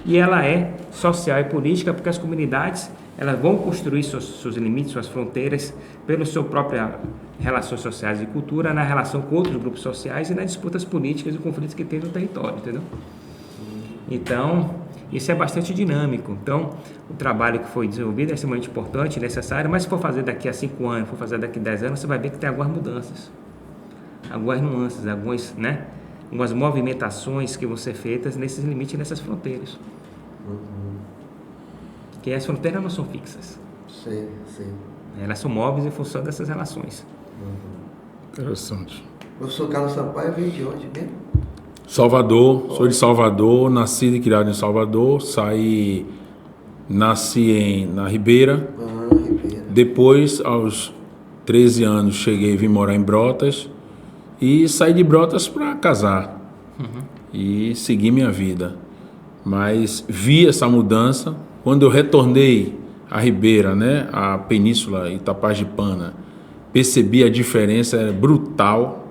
e ela é social e política porque as comunidades elas vão construir seus limites, suas fronteiras pelas suas próprias relações sociais e cultura, na relação com outros grupos sociais e nas disputas políticas e conflitos que tem no território, entendeu? Então, isso é bastante dinâmico. Então, o trabalho que foi desenvolvido é extremamente importante, necessário, mas se for fazer daqui a 5 anos, for fazer daqui a 10 anos, você vai ver que tem algumas mudanças, algumas nuances, algumas movimentações que vão ser feitas nesses limites e nessas fronteiras. Porque as fronteiras não são fixas. Sim. Elas são móveis em função dessas relações. Interessante. O professor Carlos Sampaio veio de onde mesmo? Salvador, sou de Salvador, nascido e criado em Salvador, nasci na Ribeira. Ribeira. Depois, aos 13 anos, cheguei e vim morar em Brotas e saí de Brotas para casar e seguir minha vida. Mas vi essa mudança quando eu retornei à Ribeira, né, à Península Itapajipana, percebi a diferença, era brutal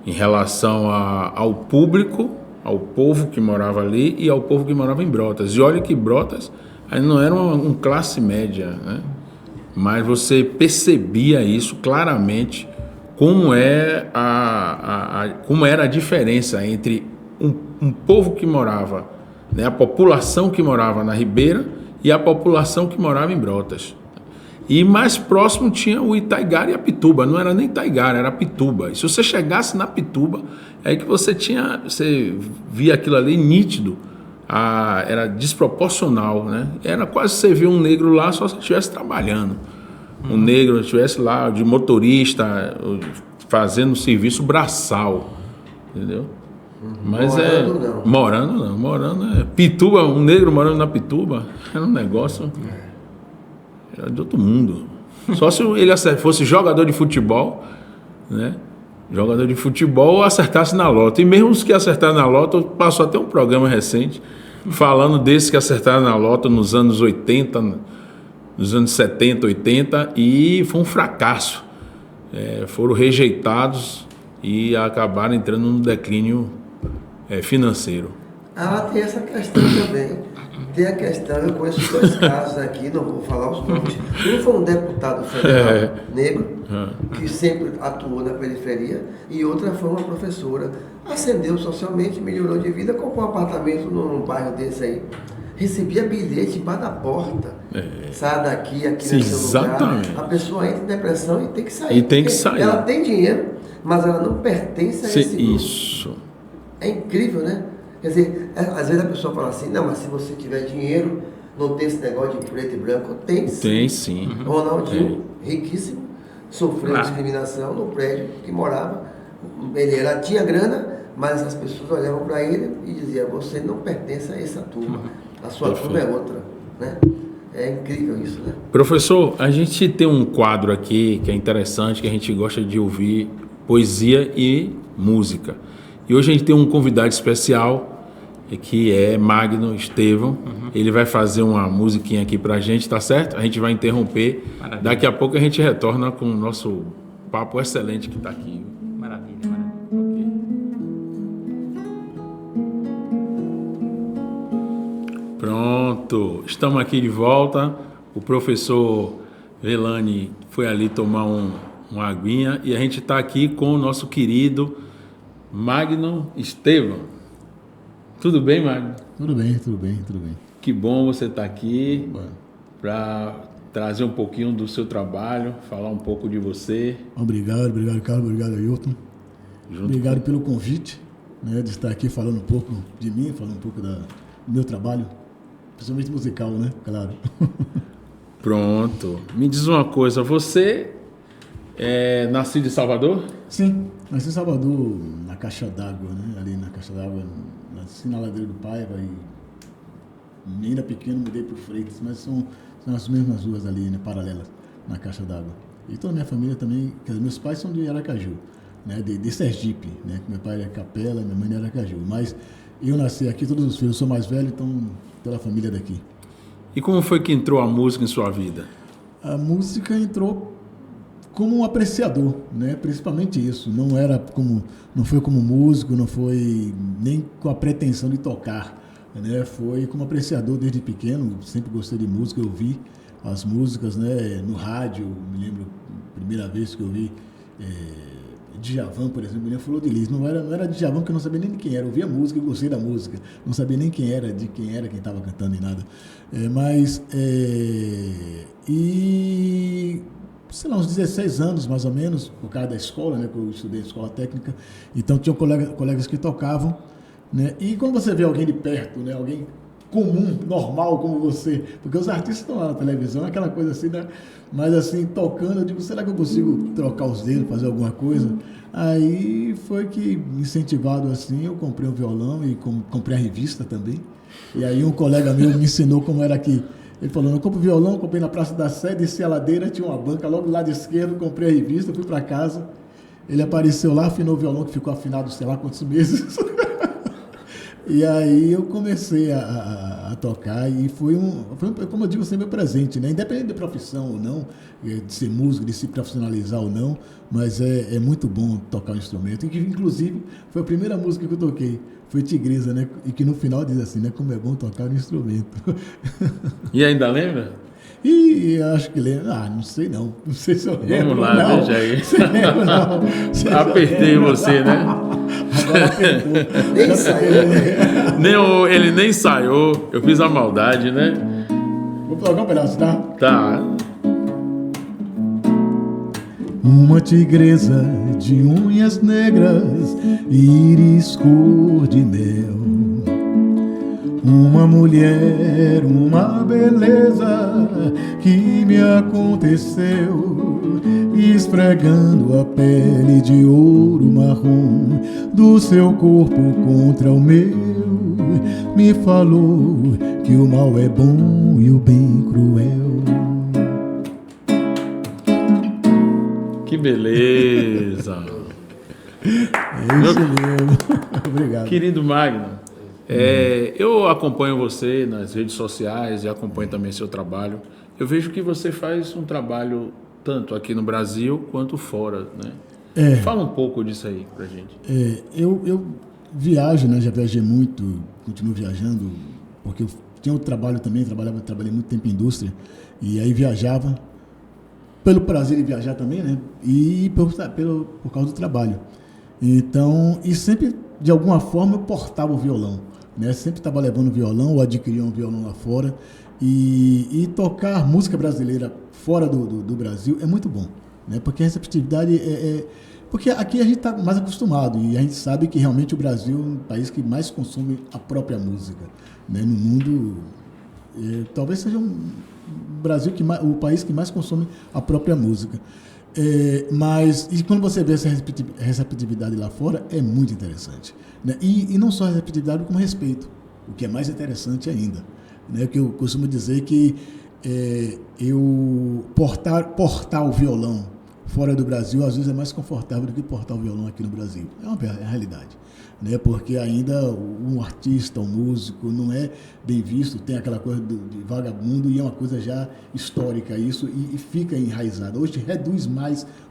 em relação ao público, ao povo que morava ali e ao povo que morava em Brotas. E olha que Brotas aí não era uma classe média, né? Mas você percebia isso claramente, como como era a diferença entre um povo que morava, né, a população que morava na Ribeira e a população que morava em Brotas. E mais próximo tinha o Itaigara e a Pituba. Não era nem Itaigara, era Pituba. E se você chegasse na Pituba, é que você via aquilo ali nítido. Era desproporcional, né? Era quase você ver um negro lá só se estivesse trabalhando. Um negro estivesse lá de motorista, fazendo serviço braçal. Entendeu? Mas morando, Pituba, um negro morando na Pituba, era um negócio... Era de outro mundo. Só se ele fosse jogador de futebol, né? Jogador de futebol acertasse na loto. E mesmo os que acertaram na loto, passou até um programa recente falando desses que acertaram na loto nos anos 80, nos anos 70, 80, e foi um fracasso. Foram rejeitados e acabaram entrando no declínio financeiro. Tem essa questão também. Tem a questão, eu conheço 2 casos aqui, não vou falar os nomes. Um foi um deputado federal negro, que sempre atuou na periferia, e outra foi uma professora. Ascendeu socialmente, melhorou de vida, comprou um apartamento num bairro desse aí. Recebia bilhete embaixo da porta. Sai daqui, aqui Sim, nesse exatamente. lugar. A pessoa entra em depressão e tem que sair. Ela tem dinheiro, mas ela não pertence a esse grupo. Isso. É incrível, né? Quer dizer, às vezes a pessoa fala assim, não, mas se você tiver dinheiro, Não tem esse negócio de preto e branco? Tem sim. Tem sim. Ronaldinho, riquíssimo, sofreu discriminação no prédio que morava. Ele tinha grana, mas as pessoas olhavam para ele e diziam: você não pertence a essa turma, a sua turma é outra, né? É incrível isso, né? Professor, a gente tem um quadro aqui que é interessante, que a gente gosta de ouvir poesia e música. E hoje a gente tem um convidado especial, que é Magno Estevão. Ele vai fazer uma musiquinha aqui pra gente, tá certo? A gente vai interromper. Maravilha. Daqui a pouco a gente retorna com o nosso papo excelente que tá aqui. Maravilha. Okay. Pronto, estamos aqui de volta. O professor Velani foi ali tomar uma aguinha e a gente está aqui com o nosso querido Magno Estevão. Tudo bem, Magno? Tudo bem. Que bom você estar aqui para trazer um pouquinho do seu trabalho, falar um pouco de você. Obrigado, Carlos, obrigado, Ailton. Obrigado pelo convite, né, de estar aqui falando um pouco de mim, falando um pouco do meu trabalho, principalmente musical, né? Claro. Pronto. Me diz uma coisa, você nascido em Salvador? Sim, nasci em Salvador, na Caixa d'Água, né? Ali na Caixa d'Água, nasci na Ladeira do Paiva e ainda pequeno mudei para o Freitas, mas são as mesmas ruas ali, né, paralelas, na Caixa d'Água. E toda a minha família também, meus pais são de Aracaju, né, de Sergipe, né? Meu pai é Capela, minha mãe é Aracaju, mas eu nasci aqui, todos os filhos, eu sou mais velho, então toda a família daqui. E como foi que entrou a música em sua vida? A música entrou como um apreciador, né? Principalmente isso. Não foi como músico, não foi nem com a pretensão de tocar, né? Foi como apreciador desde pequeno. Sempre gostei de música, eu ouvi as músicas, né? No rádio. Me lembro a primeira vez que eu ouvi Djavan, por exemplo, me lembro Flor de Lis. Não era Djavan, porque eu não sabia nem de quem era. Eu ouvia a música, eu gostei da música, não sabia nem quem era, quem estava cantando e nada. Sei lá, uns 16 anos, mais ou menos, por causa da escola, né, que eu estudei escola técnica, então tinham colegas que tocavam, né, e quando você vê alguém de perto, né, alguém comum, normal como você, porque os artistas estão lá na televisão, aquela coisa assim, né, mas assim, tocando, eu digo, será que eu consigo trocar os dedos, fazer alguma coisa? Aí foi que, incentivado assim, eu comprei um violão e comprei a revista também, e aí um colega meu me ensinou como era que ele falou: eu compro violão, comprei na Praça da Sé, desci a ladeira, tinha uma banca logo do lado esquerdo, comprei a revista, fui para casa. Ele apareceu lá, afinou o violão, que ficou afinado sei lá quantos meses. E aí eu comecei a tocar e foi como eu digo, sempre um presente, né? Independente de profissão ou não, de ser músico, de se profissionalizar ou não, mas é muito bom tocar um instrumento. E que, inclusive, foi a primeira música que eu toquei, foi Tigresa, né? E que no final diz assim, né? Como é bom tocar um instrumento. E ainda lembra? E acho que lembro. Não sei não. Não sei se eu lembro. Vamos lá, não. Deixa aí. Você lembra, não. Apertei você, né? Agora apertou. Nem saiu. Ele nem ensaiou. Eu fiz a maldade, né? Vou colocar um pedaço, tá? Tá. Uma tigresa de unhas negras, íris cor de mel. Uma mulher, uma beleza que me aconteceu, esfregando a pele de ouro marrom do seu corpo contra o meu, me falou que o mal é bom e o bem cruel. Que beleza! É isso mesmo. Obrigado. Querido Magno, eu acompanho você nas redes sociais e acompanho também seu trabalho. Eu vejo que você faz um trabalho tanto aqui no Brasil quanto fora, né? Fala um pouco disso aí pra gente. Eu viajo, né? Já viajei muito, continuo viajando, porque eu tinha outro trabalho também, trabalhei muito tempo em indústria, e aí viajava, pelo prazer de viajar também, né? E por causa do trabalho. Então, e sempre, de alguma forma, eu portava o violão, né? Sempre estava levando violão, ou adquiria um violão lá fora. E tocar música brasileira fora do Brasil é muito bom, né? Porque a receptividade porque aqui a gente está mais acostumado e a gente sabe que realmente o Brasil é um país que mais consome a própria música, né? No mundo, Talvez seja o o país que mais consome a própria música. Mas e quando você vê essa receptividade lá fora, é muito interessante, né? E não só receptividade, como respeito, o que é mais interessante ainda, né? Que eu costumo dizer que eu portar o violão fora do Brasil às vezes é mais confortável do que portar o violão aqui no Brasil. É uma realidade, né? Porque ainda um artista, um músico não é bem visto, tem aquela coisa de vagabundo, e é uma coisa já histórica isso, e fica enraizado. Hoje reduz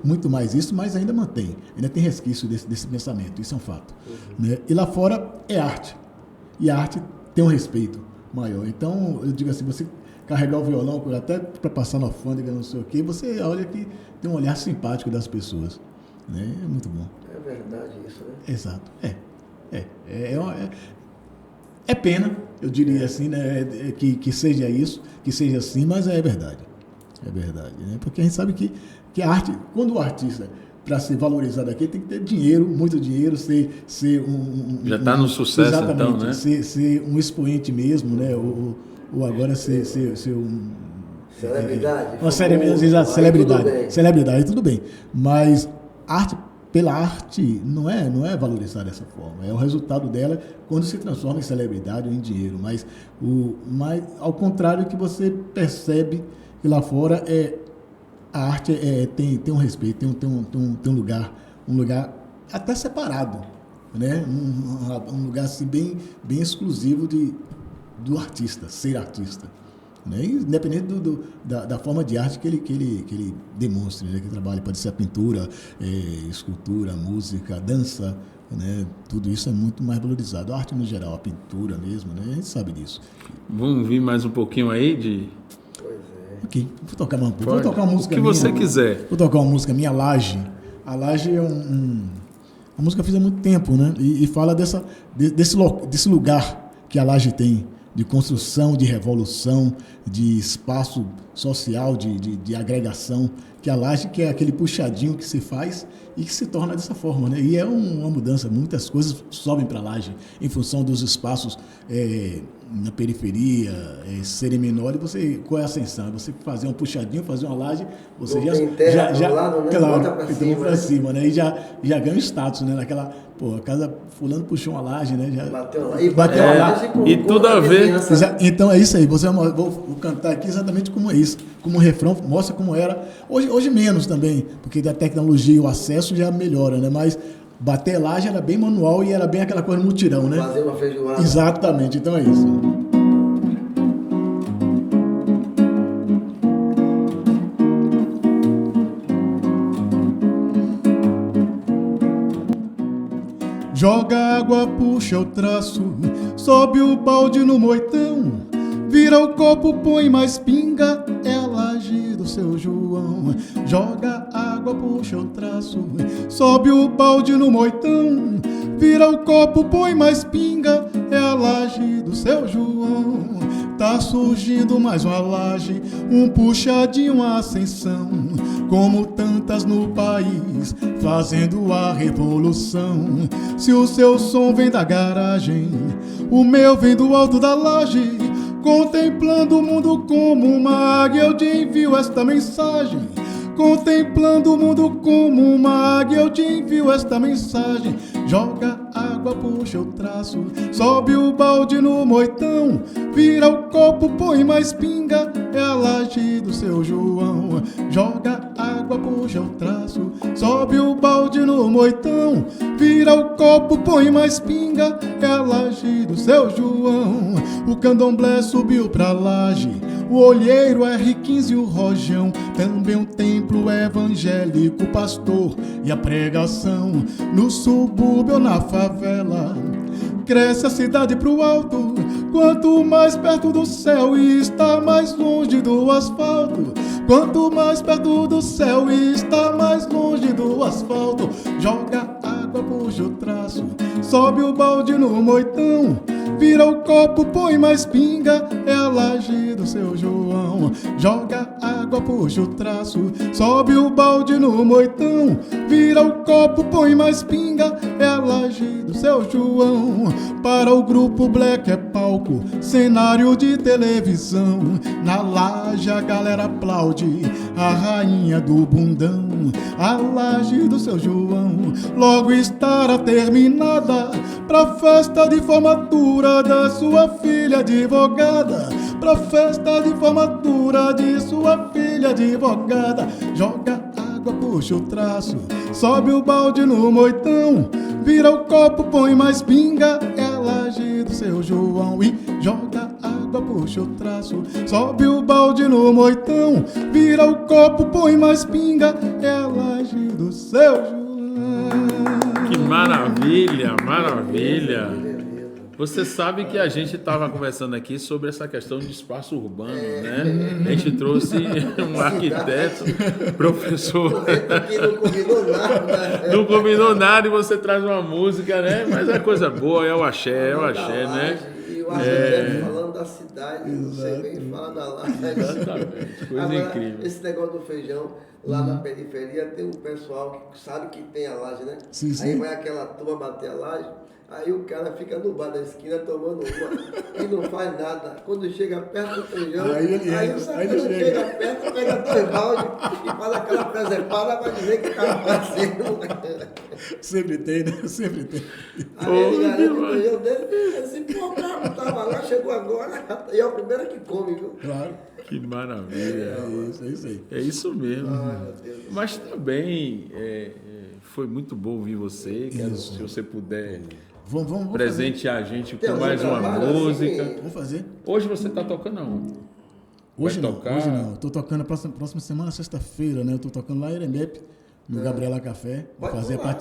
muito mais isso, mas ainda mantém, ainda tem resquício desse pensamento, isso é um fato. Né? E lá fora é arte, e a arte tem um respeito maior. Então eu digo assim, você carregar o violão, até para passar na alfândega, não sei o quê, você olha que tem um olhar simpático das pessoas, né? É muito bom. É verdade isso, né? Exato. É pena, eu diria assim, né, que seja isso, que seja assim, mas é verdade. É verdade, né? Porque a gente sabe que a arte, quando o artista, para ser valorizado aqui, tem que ter dinheiro, muito dinheiro, ser já está no sucesso, exatamente, então, né? Ser um expoente mesmo, né? Ou agora ser um... Celebridade. Uma celebridade, tudo bem. Mas pela arte não é valorizar dessa forma. É o resultado dela quando se transforma em celebridade ou em dinheiro. Mas ao contrário, que você percebe que lá fora a arte tem um respeito, tem um lugar até separado, né? Um lugar assim, bem exclusivo do artista, ser artista, né? Independente da forma de arte que ele demonstre, né? Que trabalhe, pode ser a pintura, escultura, música, dança, né? Tudo isso é muito mais valorizado. A arte no geral, a pintura mesmo, né? A gente sabe disso. Vamos vir mais um pouquinho aí de... Pois é. Ok, vou tocar uma música o que você quiser. Vou tocar uma música minha, Laje. A Laje é uma música que eu fiz há muito tempo, né? E fala desse lugar que a Laje tem, de construção, de revolução, de espaço social, de agregação, que a Laje, que é aquele puxadinho que se faz e que se torna dessa forma, né? E é uma mudança, muitas coisas sobem para a Laje em função dos espaços na periferia serem menores. Com a ascensão, você fazer um puxadinho, fazer uma laje, você já lado, né? Claro, pra cima, né? E já ganha um status, né? Naquela, a casa fulano puxou uma laje, né? Já bateu lá. E tudo a ver. Então é isso aí. Vou cantar aqui exatamente como é isso, como um refrão, mostra como era. Hoje menos também, porque da tecnologia e o acesso já melhora, né? Mas bater laje era bem manual e era bem aquela coisa mutirão, né? Fazer uma feijoada. Exatamente, então é isso. Joga água, puxa o traço, sobe o balde no moitão, vira o copo, põe mais pinga, é a laje do seu João. Joga água, puxa o traço, sobe o balde no moitão, vira o copo, põe mais pinga, é a laje do seu João. Tá surgindo mais uma laje, um puxadinho, uma ascensão, como tantas no país, fazendo a revolução. Se o seu som vem da garagem, o meu vem do alto da laje, contemplando o mundo como uma águia, eu te envio esta mensagem. Contemplando o mundo como uma águia, eu te envio esta mensagem. Joga água, puxa o traço, sobe o balde no moitão, vira o copo, põe mais pinga, é a laje do seu João. Joga água, puxa o traço, sobe o balde no moitão, vira o copo, põe mais pinga, é a laje do seu João. O candomblé subiu pra laje, o olheiro, R15 e o rojão, também um templo evangélico, pastor e a pregação. No subúrbio ou na favela, cresce a cidade pro alto, quanto mais perto do céu está, mais longe do asfalto. Quanto mais perto do céu está, mais longe do asfalto. Joga água, puxa o traço, sobe o balde no moitão, vira o copo, põe mais pinga, é a laje do seu João. Joga água, puxa o traço, sobe o balde no moitão, vira o copo, põe mais pinga, é a laje do seu João. Para o grupo Black é palco, cenário de televisão, na laje a galera aplaude a rainha do bundão. A laje do seu João logo estará terminada, pra festa de formatura da sua filha advogada, pra festa de formatura de sua filha advogada. Joga água, puxa o traço, sobe o balde no moitão, vira o copo, põe mais pinga, é a laje do seu João. E joga água, puxa o traço, sobe o balde no moitão, vira o copo, põe mais pinga, é a laje do seu João. Que maravilha, maravilha. Você sabe que a gente estava conversando aqui sobre essa questão de espaço urbano, né? A gente trouxe um arquiteto, professor. Aqui não combinou nada, né? Não combinou nada e você traz uma música, né? Mas é coisa boa, é o axé, né? E o arquiteto falando da cidade, você vem falar da laje. Exatamente, coisa Agora, incrível. esse negócio do feijão, lá na periferia, tem um pessoal que sabe que tem a laje, né? Sim, sim. Aí vai aquela turma bater a laje, aí o cara fica no bar da esquina tomando uma e não faz nada. Quando chega perto do feijão, Aí ele aí o entra, sacana aí ele chega perto, pega 2 baldes e faz aquela presepada pra dizer que tá aparecendo. Sempre tem, né? Sempre tem. Aí ele garante o feijão dele, assim, pô, o cara não tava lá, chegou agora, e é o primeiro que come, viu? Claro. Que maravilha. É isso aí. É isso mesmo. Ai, meu Deus. Mas também foi muito bom ouvir você. Quero, se você puder Vamos presentear a gente Tem com algum mais uma trabalho música. assim? Vamos fazer. Hoje você está tocando aonde? Hoje Vai não, tocar? hoje não. Estou tocando a próxima semana, sexta-feira, né? Eu estou tocando lá em Eremep, no Gabriela Café. Vou Pode fazer falar,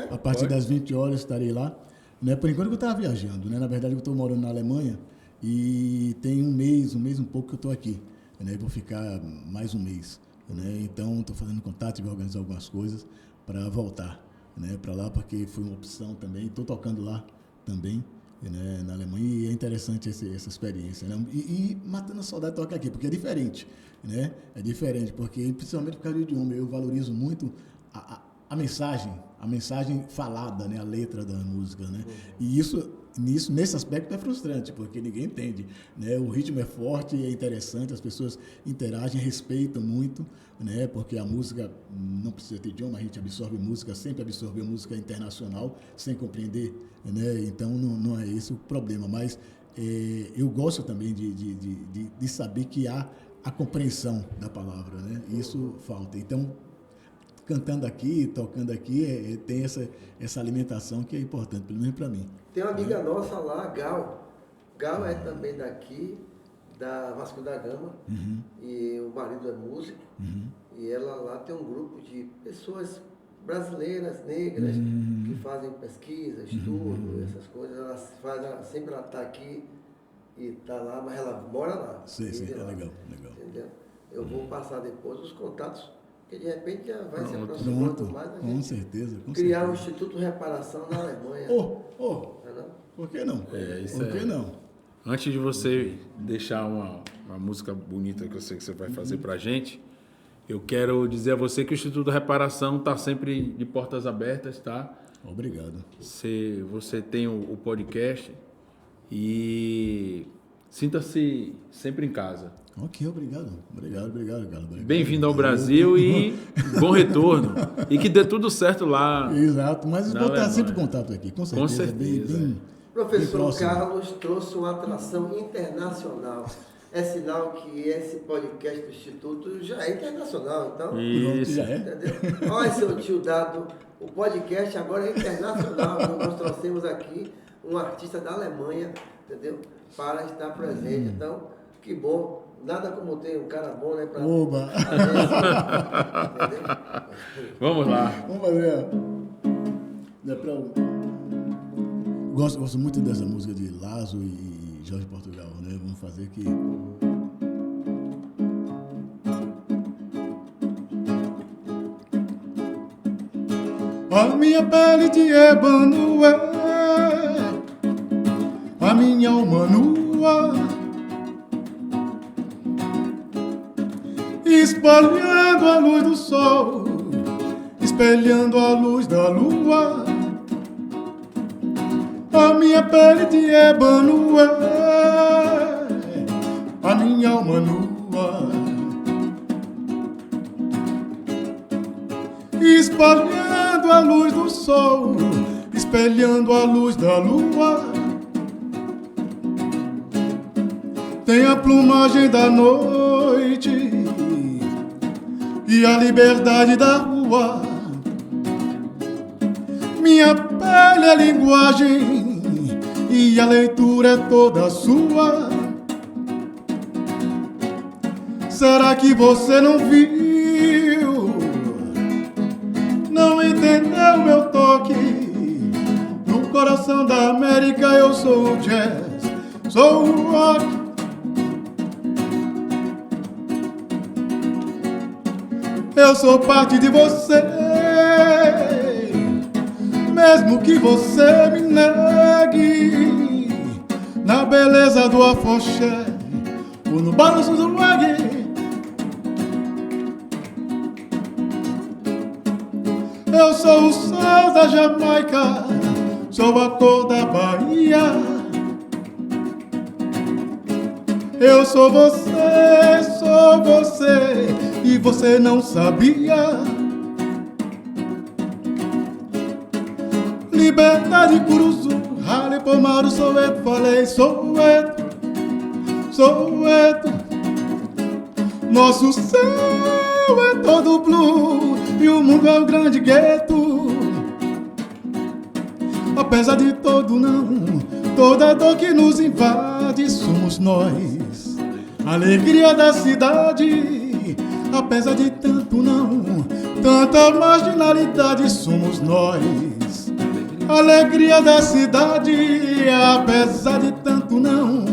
a partir das 20 horas, estarei lá. Né? Por enquanto eu estava viajando, né? Na verdade eu estou morando na Alemanha e tem um mês um pouco que eu estou aqui. Né? Vou ficar mais um mês. Né? Então estou fazendo contato, vou organizar algumas coisas para voltar, né? Para lá, porque foi uma opção também. Estou tocando lá também, né? Na Alemanha, e é interessante essa experiência. Né? E matando a saudade toca aqui, porque é diferente. Né? É diferente, porque principalmente por causa do idioma, eu valorizo muito a mensagem falada, né? A letra da música, né? E nesse aspecto é frustrante, porque ninguém entende, né? O ritmo é forte, é interessante, as pessoas interagem, respeitam muito, né? Porque a música não precisa ter idioma, a gente absorve música, sempre absorveu música internacional, sem compreender, né? Então não é esse o problema, mas eu gosto também de saber que há a compreensão da palavra, né? Isso falta. Então, cantando aqui, tocando aqui, tem essa alimentação que é importante, pelo menos para mim. Tem uma amiga nossa lá, Gal. Gal é também daqui, da Vasco da Gama, e o marido é músico, e ela lá tem um grupo de pessoas brasileiras, negras, que fazem pesquisa, estudo, essas coisas. Sempre ela está aqui e está lá, mas ela mora lá. Sim, vive é lá, legal. entendeu? Eu vou passar depois os contatos, porque de repente já vai se Pronto. aproximando mais da Com gente certeza. criar um Instituto Reparação na Alemanha. Não? Por que não? Isso Por que não? Antes de você deixar uma música bonita que eu sei que você vai fazer pra gente, eu quero dizer a você que o Instituto Reparação está sempre de portas abertas, tá? Obrigado. Você tem o podcast e sinta-se sempre em casa. Ok, obrigado, Galo. Bem-vindo ao Brasil e bom retorno. E que dê tudo certo lá. Exato, mas na vou estar Alemanha. sempre em contato aqui, com certeza. Com certeza. Bem Professor próximo. Carlos trouxe uma atração internacional. É sinal que esse podcast do Instituto já é internacional, então. Pronto, Isso. já é. Entendeu? Olha, seu tio Dado, o podcast agora é internacional. Nós trouxemos aqui um artista da Alemanha, entendeu? Para estar presente. Então, que bom. Nada como ter um cara bom, né? Pra Oba! fazer isso, entendeu? Vamos lá. Vamos fazer. Gosto muito dessa música de Lazo e Jorge Portugal, né? Vamos fazer aqui. A minha pele de ébano é a minha alma nua, espalhando a luz do sol, espelhando a luz da lua. A minha pele de ébano é a minha alma nua, espalhando a luz do sol, espelhando a luz da lua. Tem a plumagem da noite e a liberdade da rua. Minha pele é linguagem e a leitura é toda sua. Será que você não viu? Não entendeu meu toque? No coração da América eu sou o jazz, sou o rock. Eu sou parte de você, mesmo que você me negue, na beleza do afoxé ou no balanço do reggae. Eu sou o sol da Jamaica, sou a cor da Bahia. Eu sou você, e você não sabia. Liberdade, Curuzu, Rale, Pomaro, Soweto, falei Soweto, Soweto. Nosso céu é todo blue e o mundo é um grande gueto. Apesar de todo não, toda dor que nos invade somos nós, alegria da cidade. Apesar de tanto não, tanta marginalidade somos nós, alegria da cidade. Apesar de tanto não,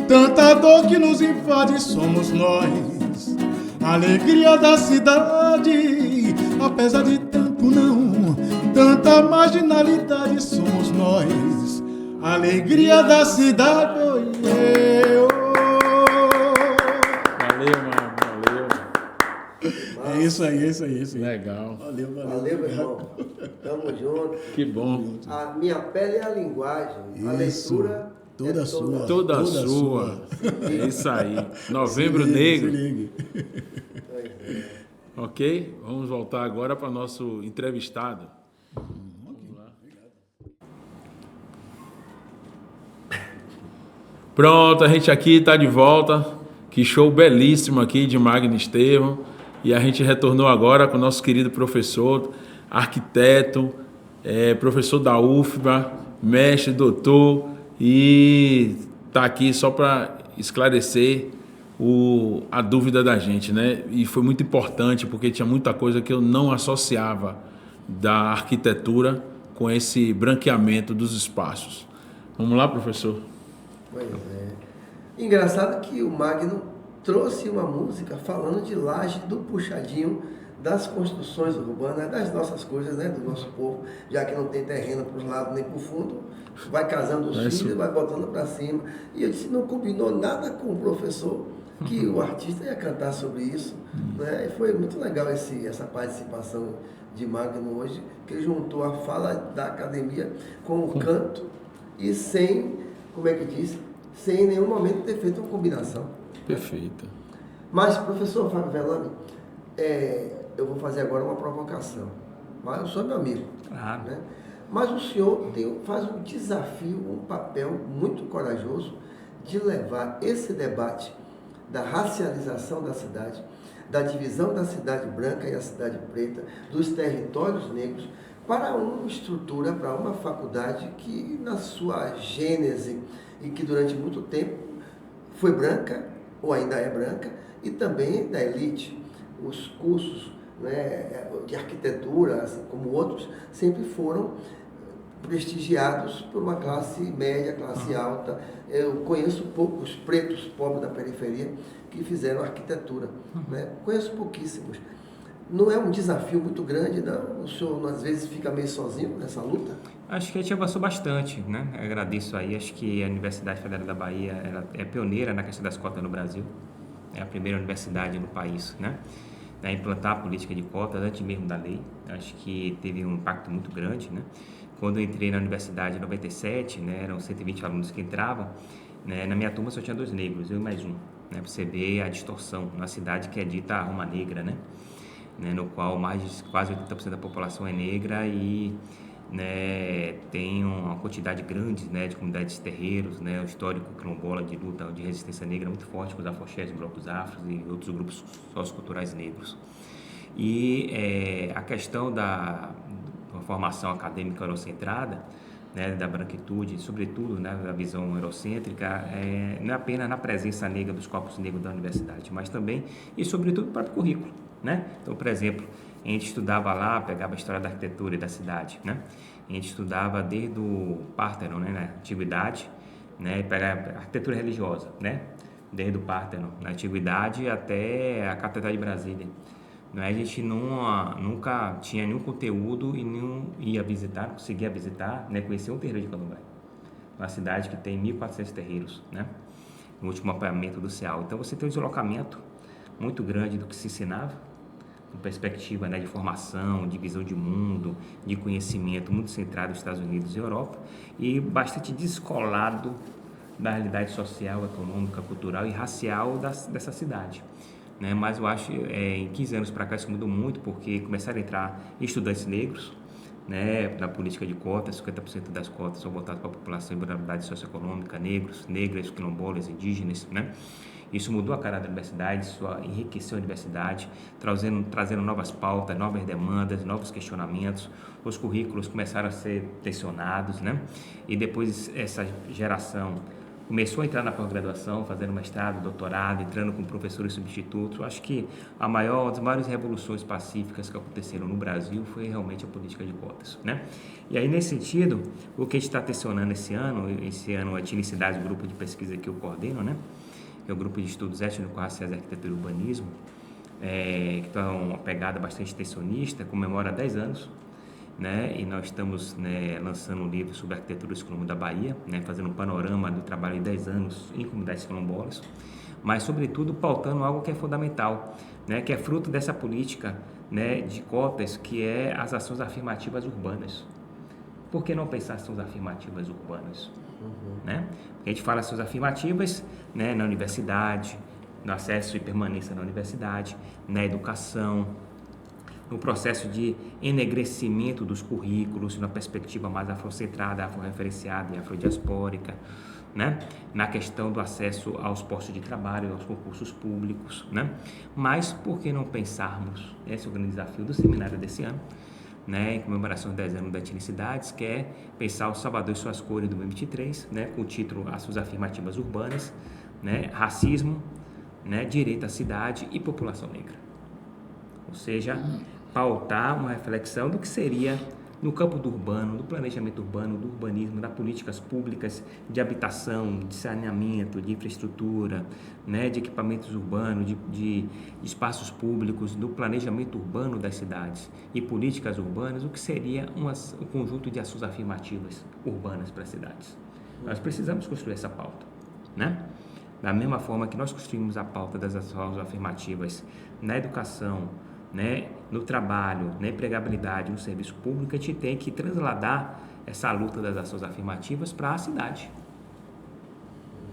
tanta dor que nos invade somos nós, alegria da cidade. Apesar de tanto não, tanta marginalidade somos nós, alegria da cidade. Oh, yeah, oh. Valeu, mano, valeu. É isso aí, é isso aí, é isso aí. Legal. Valeu, valeu. Valeu, meu irmão. Tamo junto. Que bom. A minha pele é a linguagem, a Isso. leitura Toda é sua. Toda sua. É isso aí. Novembro Negro. Se ligue. Ok? Vamos voltar agora para nosso entrevistado. Vamos lá. Pronto, a gente aqui está de volta. Que show belíssimo aqui de Magno Estevão. E a gente retornou agora com o nosso querido professor, arquiteto, professor da UFBA, mestre, doutor, e está aqui só para esclarecer a dúvida da gente, né? E foi muito importante porque tinha muita coisa que eu não associava da arquitetura com esse branqueamento dos espaços. Vamos lá, professor? Pois é. Engraçado que o Magno trouxe uma música falando de laje do puxadinho das construções urbanas, das nossas coisas, né, do nosso povo, já que não tem terreno para os lados nem para o fundo, vai casando os filhos e vai botando para cima. E eu disse, não combinou nada com o professor, que o artista ia cantar sobre isso, né? E foi muito legal essa participação de Magno hoje, que ele juntou a fala da academia com o canto e sem, como é que diz, sem em nenhum momento ter feito uma combinação. Perfeito. Mas, professor Fábio Velame, eu vou fazer agora uma provocação. Mas eu sou meu amigo. Claro. Né? Mas o senhor faz um desafio, um papel muito corajoso de levar esse debate da racialização da cidade, da divisão da cidade branca e a cidade preta, dos territórios negros, para uma estrutura, para uma faculdade que, na sua gênese, e que durante muito tempo foi branca, ou ainda é branca, e também da elite. Os cursos, né, de arquitetura, assim como outros, sempre foram prestigiados por uma classe média, classe alta. Eu conheço poucos pretos pobres da periferia que fizeram arquitetura, né? Conheço pouquíssimos. Não é um desafio muito grande, não? O senhor às vezes fica meio sozinho nessa luta? Acho que a gente avançou bastante, né? Agradeço aí, acho que a Universidade Federal da Bahia ela é pioneira na questão das cotas no Brasil. É a primeira universidade no país, né? A implantar a política de cotas antes mesmo da lei. Acho que teve um impacto muito grande, né? Quando eu entrei na universidade em 97, né, eram 120 alunos que entravam, né? Na minha turma só tinha 2 negros, eu e mais um, né? Pra você ver a distorção numa cidade que é dita Roma Negra, né? No qual mais de quase 80% da população é negra e, né, tem uma quantidade grande, né, de comunidades terreiros, né, o histórico quilombola de luta de resistência negra muito forte com os afoxés, blocos afros e outros grupos socioculturais negros. E a questão da formação acadêmica eurocentrada, né, da branquitude, sobretudo, né, da visão eurocêntrica, não é apenas na presença negra dos corpos negros da universidade, mas também e sobretudo no próprio currículo, né? Então, por exemplo, a gente estudava lá, pegava a história da arquitetura e da cidade, né? A gente estudava desde o Parthenon, né, na antiguidade, né, e pegava a arquitetura religiosa, né? Desde o Parthenon na antiguidade até a Catedral de Brasília. Né? A gente nunca tinha nenhum conteúdo e não ia visitar, não conseguia visitar, né? Conhecer um terreiro de Candomblé. Uma cidade que tem 1.400 terreiros, né? No último mapeamento do CEAL. Então você tem um deslocamento muito grande do que se ensinava, com perspectiva, né, de formação, de visão de mundo, de conhecimento muito centrado nos Estados Unidos e Europa e bastante descolado da realidade social, econômica, cultural e racial dessa cidade. Né? Mas eu acho em 15 anos para cá isso mudou muito porque começaram a entrar estudantes negros, né, na política de cotas. 50% das cotas são voltadas para a população em vulnerabilidade socioeconômica, negros, negras, quilombolas, indígenas, né? Isso mudou a cara da universidade, isso enriqueceu a universidade, trazendo novas pautas, novas demandas, novos questionamentos. Os currículos começaram a ser tensionados, né? E depois essa geração começou a entrar na pós-graduação, fazendo mestrado, doutorado, entrando com professores substitutos. Eu acho que uma das maiores revoluções pacíficas que aconteceram no Brasil foi realmente a política de cotas, né? E aí, nesse sentido, o que a gente está tensionando esse ano a etnicidade, o grupo de pesquisa que eu coordeno, né? Que é o grupo de estudos étnico-raciais, arquitetura e urbanismo, que está uma pegada bastante tensionista, comemora 10 anos, né? E nós estamos, né, lançando um livro sobre arquitetura e quilombo da Bahia, né, fazendo um panorama do trabalho de 10 anos em comunidades quilombolas, mas sobretudo pautando algo que é fundamental, né, que é fruto dessa política, né, de cotas, que é as ações afirmativas urbanas. Por que não pensar ações afirmativas urbanas? Né? A gente fala ações afirmativas, né, na universidade, no acesso e permanência na universidade, na educação, no processo de enegrecimento dos currículos, na perspectiva mais afrocentrada, afroreferenciada e afrodiaspórica, né? Na questão do acesso aos postos de trabalho, aos concursos públicos, né? Mas por que não pensarmos, esse é o grande desafio do seminário desse ano, né, em comemoração de 10 anos da etnicidades, que é pensar o Salvador e suas cores do 2023, né, com o título Ações Afirmativas Urbanas, né, Racismo, né, Direito à Cidade e População Negra. Ou seja, pautar uma reflexão do que seria no campo do urbano, do planejamento urbano, do urbanismo, das políticas públicas de habitação, de saneamento, de infraestrutura, né, de equipamentos urbanos, de espaços públicos, do planejamento urbano das cidades e políticas urbanas, o que seria um conjunto de ações afirmativas urbanas para as cidades. Nós precisamos construir essa pauta, né? Da mesma forma que nós construímos a pauta das ações afirmativas na educação, né, no trabalho, na empregabilidade, no serviço público, a gente tem que trasladar essa luta das ações afirmativas para a cidade,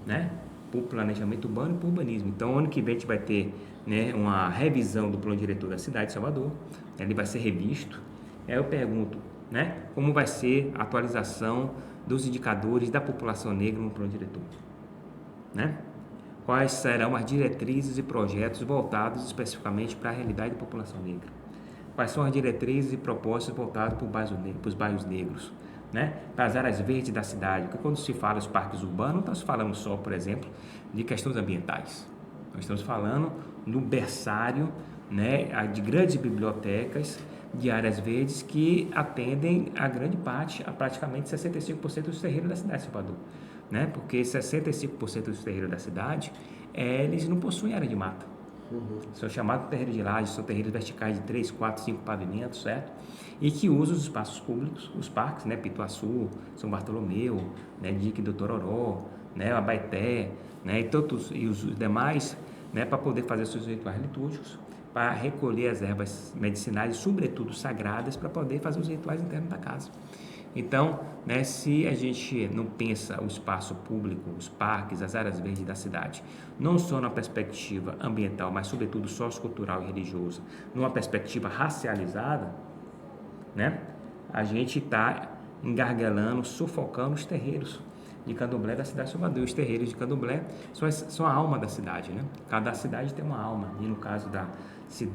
né, por planejamento urbano e por urbanismo. Então, ano que vem a gente vai ter, né, uma revisão do plano diretor da cidade de Salvador, ele vai ser revisto. Aí eu pergunto, né, como vai ser a atualização dos indicadores da população negra no plano diretor, né? Quais serão as diretrizes e projetos voltados especificamente para a realidade da população negra? Quais são as diretrizes e propostas voltadas para os bairros negros, né? Para as áreas verdes da cidade? Porque quando se fala dos parques urbanos, não estamos falando só, por exemplo, de questões ambientais. Nós estamos falando do berçário, né, de grandes bibliotecas, de áreas verdes que atendem a grande parte, a praticamente 65% dos terreiros da cidade de Salvador. Né? Porque 65% dos terreiros da cidade, eles não possuem área de mata. São chamados terreiros de laje, são terreiros verticais de 3, 4, 5 pavimentos, certo? E que usam os espaços públicos, os parques, né? Pituaçu, São Bartolomeu, né? Dique do Tororó, né? Abaeté, né? E os demais, né? Para poder fazer seus rituais litúrgicos, para recolher as ervas medicinais, sobretudo sagradas, para poder fazer os rituais internos da casa. Então, né, se a gente não pensa o espaço público, os parques, as áreas verdes da cidade, não só na perspectiva ambiental, mas sobretudo sociocultural e religiosa, numa perspectiva racializada, né, a gente está engargalando, sufocando os terreiros de candomblé da cidade de Salvador. Os terreiros de candomblé são a alma da cidade, né? Cada cidade tem uma alma, e no caso da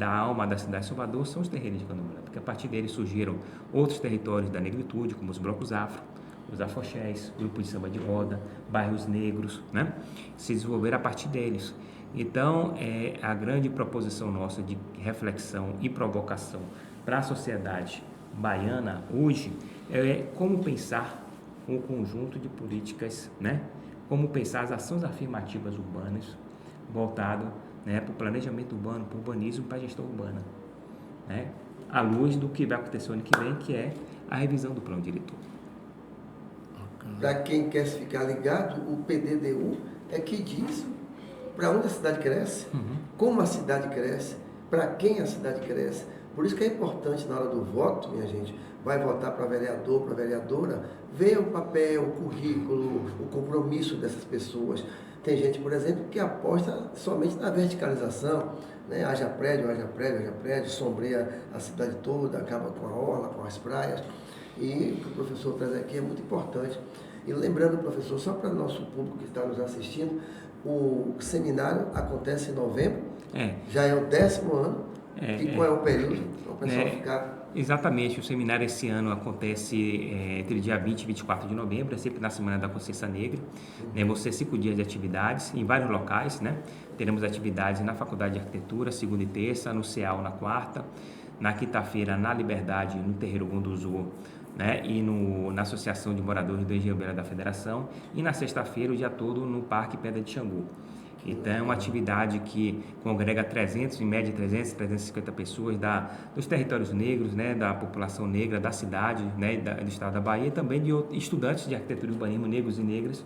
alma da cidade de Salvador são os terreiros de candomblé, porque a partir deles surgiram outros territórios da negritude, como os blocos afro, os afoxés, grupos de samba de roda, bairros negros, né? Se desenvolveram a partir deles. Então, a grande proposição nossa de reflexão e provocação para a sociedade baiana hoje é como pensar um conjunto de políticas, né? Como pensar as ações afirmativas urbanas voltado, né, para o planejamento urbano, para o urbanismo, para a gestão urbana, né? À luz do que vai acontecer o ano que vem, que é a revisão do plano diretor. Para quem quer ficar ligado, o PDDU é que diz para onde a cidade cresce, como a cidade cresce, para quem a cidade cresce. Por isso que é importante, na hora do voto, minha gente, vai votar para vereador, para vereadora, ver o papel, o currículo, o compromisso dessas pessoas. Tem gente, por exemplo, que aposta somente na verticalização, né? Haja prédio, sombreia a cidade toda, acaba com a orla, com as praias. E o que o professor traz aqui é muito importante. E lembrando, professor, só para o nosso público que está nos assistindo, o seminário acontece em novembro, já é o 10º ano. E qual é o período para o pessoal ficar? Exatamente, o seminário esse ano acontece entre dia 20 e 24 de novembro, é sempre na Semana da Consciência Negra. Né? Vão ser 5 dias de atividades em vários locais, né? Teremos atividades na Faculdade de Arquitetura, segunda e terça, no CEAL na quarta, na quinta-feira na Liberdade, no Terreiro Gunduzu, né? E na Associação de Moradores do Engenho Beira da Federação, e na sexta-feira o dia todo no Parque Pedra de Xangu. Então, é uma atividade que congrega 300, em média 350 pessoas dos territórios negros, né, da população negra, da cidade, né, do estado da Bahia, e também de estudantes de arquitetura e urbanismo, negros e negras,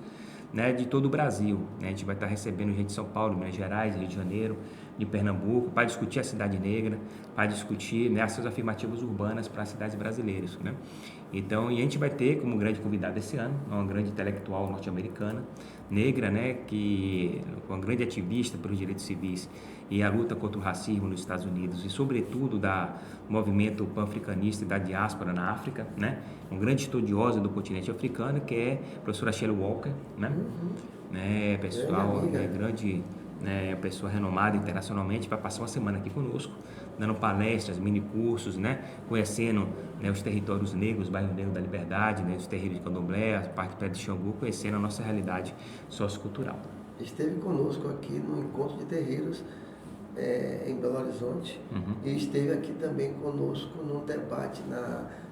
né, de todo o Brasil. Né? A gente vai estar recebendo gente de São Paulo, Minas Gerais, Rio de Janeiro, de Pernambuco, para discutir a cidade negra, para discutir, né, ações afirmativas urbanas para as cidades brasileiras. Né? Então, e a gente vai ter como grande convidada esse ano, uma grande intelectual norte-americana, negra, né, uma grande ativista pelos direitos civis e a luta contra o racismo nos Estados Unidos e, sobretudo, do movimento pan-africanista e da diáspora na África, né, um grande estudiosa do continente africano, que é a professora Shelley Walker, né, pessoal, grande, né, pessoa renomada internacionalmente, vai passar uma semana aqui conosco, dando palestras, mini cursos, né, conhecendo, né, os territórios negros, os bairros negros da Liberdade, né, os terreiros de candomblé, a Parque Pedra de Xangu, conhecendo a nossa realidade sociocultural. Esteve conosco aqui no encontro de terreiros em Belo Horizonte e esteve aqui também conosco num debate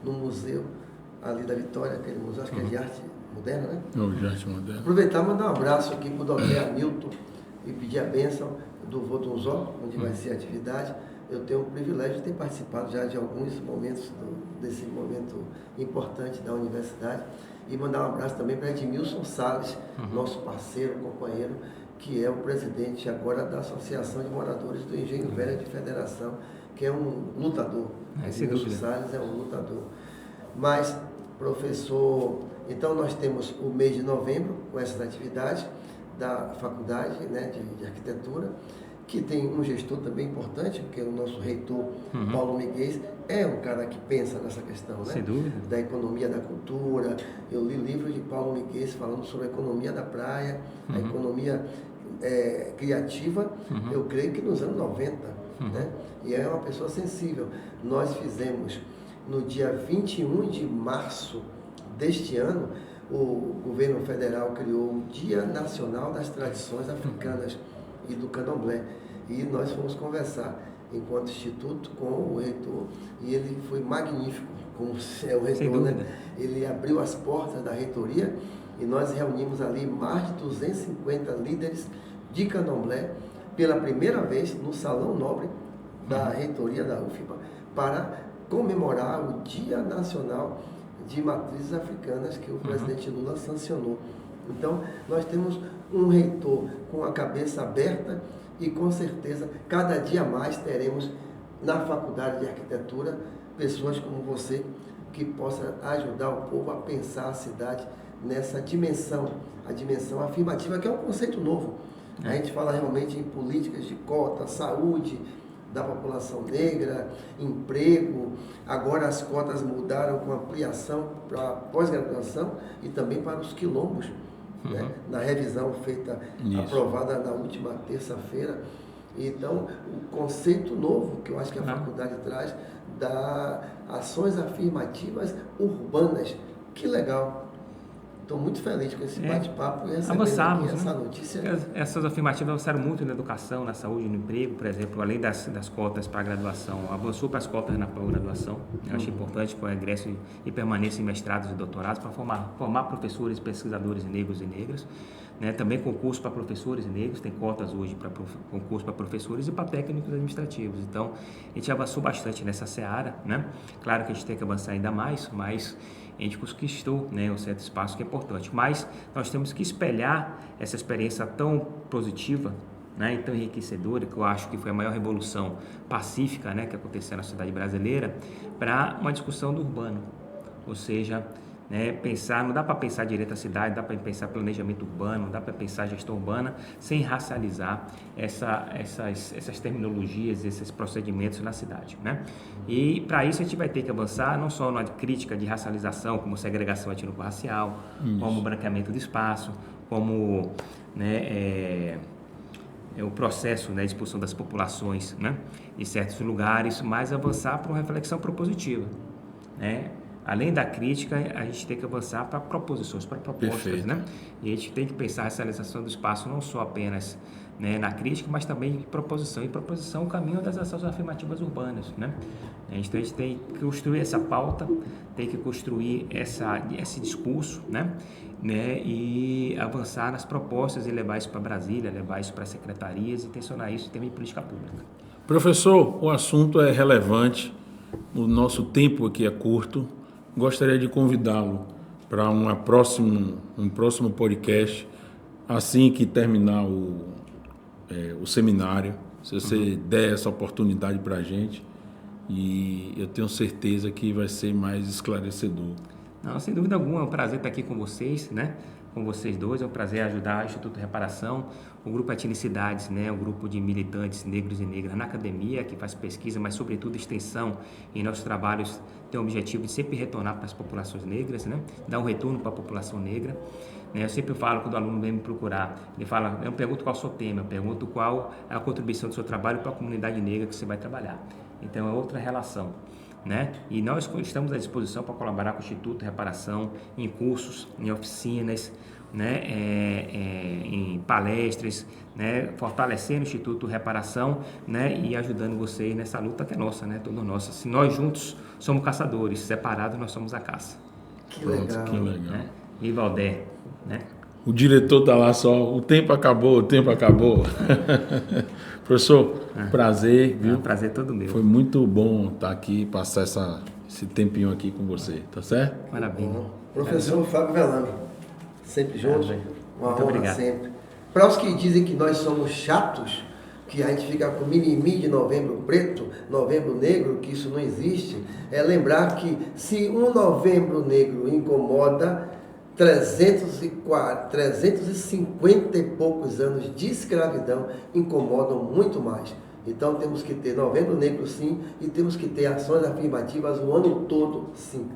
no museu ali da Vitória, aquele museu, acho que é de arte moderna, né? De arte moderna. Aproveitar e mandar um abraço aqui para o Dr. Hamilton e pedir a bênção do Vodunzó, onde vai ser a atividade. Eu tenho o privilégio de ter participado já de alguns momentos desse momento importante da universidade e mandar um abraço também para Edmilson Salles, nosso parceiro, companheiro, que é o presidente agora da Associação de Moradores do Engenho Velho de Federação, que é um lutador. Edmilson Salles é um lutador. Mas, professor, então nós temos o mês de novembro com essas atividades da faculdade, né, de arquitetura, que tem um gestor também importante, porque o nosso reitor, Paulo Miguel, é um cara que pensa nessa questão, né? Sem dúvida. Da economia da cultura. Eu li livros de Paulo Miguel falando sobre a economia da praia, a economia criativa, eu creio que nos anos 90, né? E é uma pessoa sensível. Nós fizemos, no dia 21 de março deste ano, o governo federal criou o Dia Nacional das Tradições Africanas e do Candomblé. E nós fomos conversar, enquanto instituto, com o reitor, e ele foi magnífico, como é o reitor, né? Ele abriu as portas da reitoria e nós reunimos ali mais de 250 líderes de Candomblé pela primeira vez no Salão Nobre da reitoria da UFBA para comemorar o Dia Nacional de Matrizes Africanas que o presidente Lula sancionou. Então, nós temos um reitor com a cabeça aberta e, com certeza, cada dia mais teremos na Faculdade de Arquitetura pessoas como você que possa ajudar o povo a pensar a cidade nessa dimensão, a dimensão afirmativa, que é um conceito novo. A gente fala realmente em políticas de cota, saúde da população negra, emprego. Agora as cotas mudaram com ampliação para pós-graduação e também para os quilombos, né? Na revisão feita, aprovada na última terça-feira. Então, o conceito novo que eu acho que a faculdade traz da ações afirmativas urbanas. Que legal! Estou muito feliz com esse bate-papo e avançamos, essa notícia. Essas afirmativas avançaram muito na educação, na saúde, no emprego, por exemplo, além das cotas para a graduação, avançou para as cotas na pós-graduação. Eu acho importante para o ingresso e permanência em mestrados e doutorados para formar professores e pesquisadores negros e negras. Né? Também concurso para professores negros, tem cotas hoje para concurso para professores e para técnicos administrativos. Então, a gente avançou bastante nessa seara, né? Claro que a gente tem que avançar ainda mais, mas a gente conquistou, né, um certo espaço que é importante. Mas nós temos que espelhar essa experiência tão positiva, né, e tão enriquecedora, que eu acho que foi a maior revolução pacífica, né, que aconteceu na sociedade brasileira, para uma discussão do urbano. Ou seja, né, pensar, não dá para pensar direito a cidade, dá para pensar planejamento urbano, não dá para pensar gestão urbana sem racializar essas terminologias, esses procedimentos na cidade, né? E para isso a gente vai ter que avançar não só na crítica de racialização, como segregação étnico-racial, como branqueamento de espaço, como, né, o processo, né, de expulsão das populações, né, de certos lugares, mas avançar para uma reflexão propositiva, né? Além da crítica, a gente tem que avançar para proposições, para propostas, né? E a gente tem que pensar a racialização do espaço não só apenas, né, na crítica, mas também em proposição. E proposição é o caminho das ações afirmativas urbanas, né? A gente tem que construir essa pauta, tem que construir esse discurso, né? E avançar nas propostas e levar isso para Brasília, levar isso para as secretarias e tensionar isso em termos de política pública. Professor, o assunto é relevante, o nosso tempo aqui é curto. Gostaria de convidá-lo para um próximo podcast, assim que terminar o seminário, se você der essa oportunidade para a gente, e eu tenho certeza que vai ser mais esclarecedor. Não, sem dúvida alguma, é um prazer estar aqui com vocês, né? Com vocês dois, é um prazer ajudar o Instituto Reparação, o Grupo Etnicidades, né? Um grupo de militantes negros e negras na academia, que faz pesquisa, mas sobretudo extensão em nossos trabalhos, tem o objetivo de sempre retornar para as populações negras, né? Dar um retorno para a população negra. Eu sempre falo, quando o aluno vem me procurar, ele fala, eu não pergunto qual é o seu tema, eu pergunto qual é a contribuição do seu trabalho para a comunidade negra que você vai trabalhar. Então é outra relação, né? E nós estamos à disposição para colaborar com o Instituto Reparação em cursos, em oficinas, né? Em palestras, né? Fortalecendo o Instituto Reparação, né? E ajudando vocês nessa luta que é nossa, né? Toda nossa. Se nós juntos somos caçadores, separados nós somos a caça. Que legal. Que legal. Né? E Valdé, né? O diretor está lá só, o tempo acabou. Professor, prazer, viu? É um prazer todo meu. Foi muito bom estar aqui, passar esse tempinho aqui com você, tá certo? Maravilha. Professor Fábio Velame, sempre juntos, uma Muito honra obrigado. sempre. Para os que dizem que nós somos chatos, que a gente fica com mimimi de novembro preto, novembro negro, que isso não existe, é lembrar que se um novembro negro incomoda 350 e poucos anos de escravidão incomodam muito mais. Então temos que ter novembro negro sim, e temos que ter ações afirmativas o ano todo sim.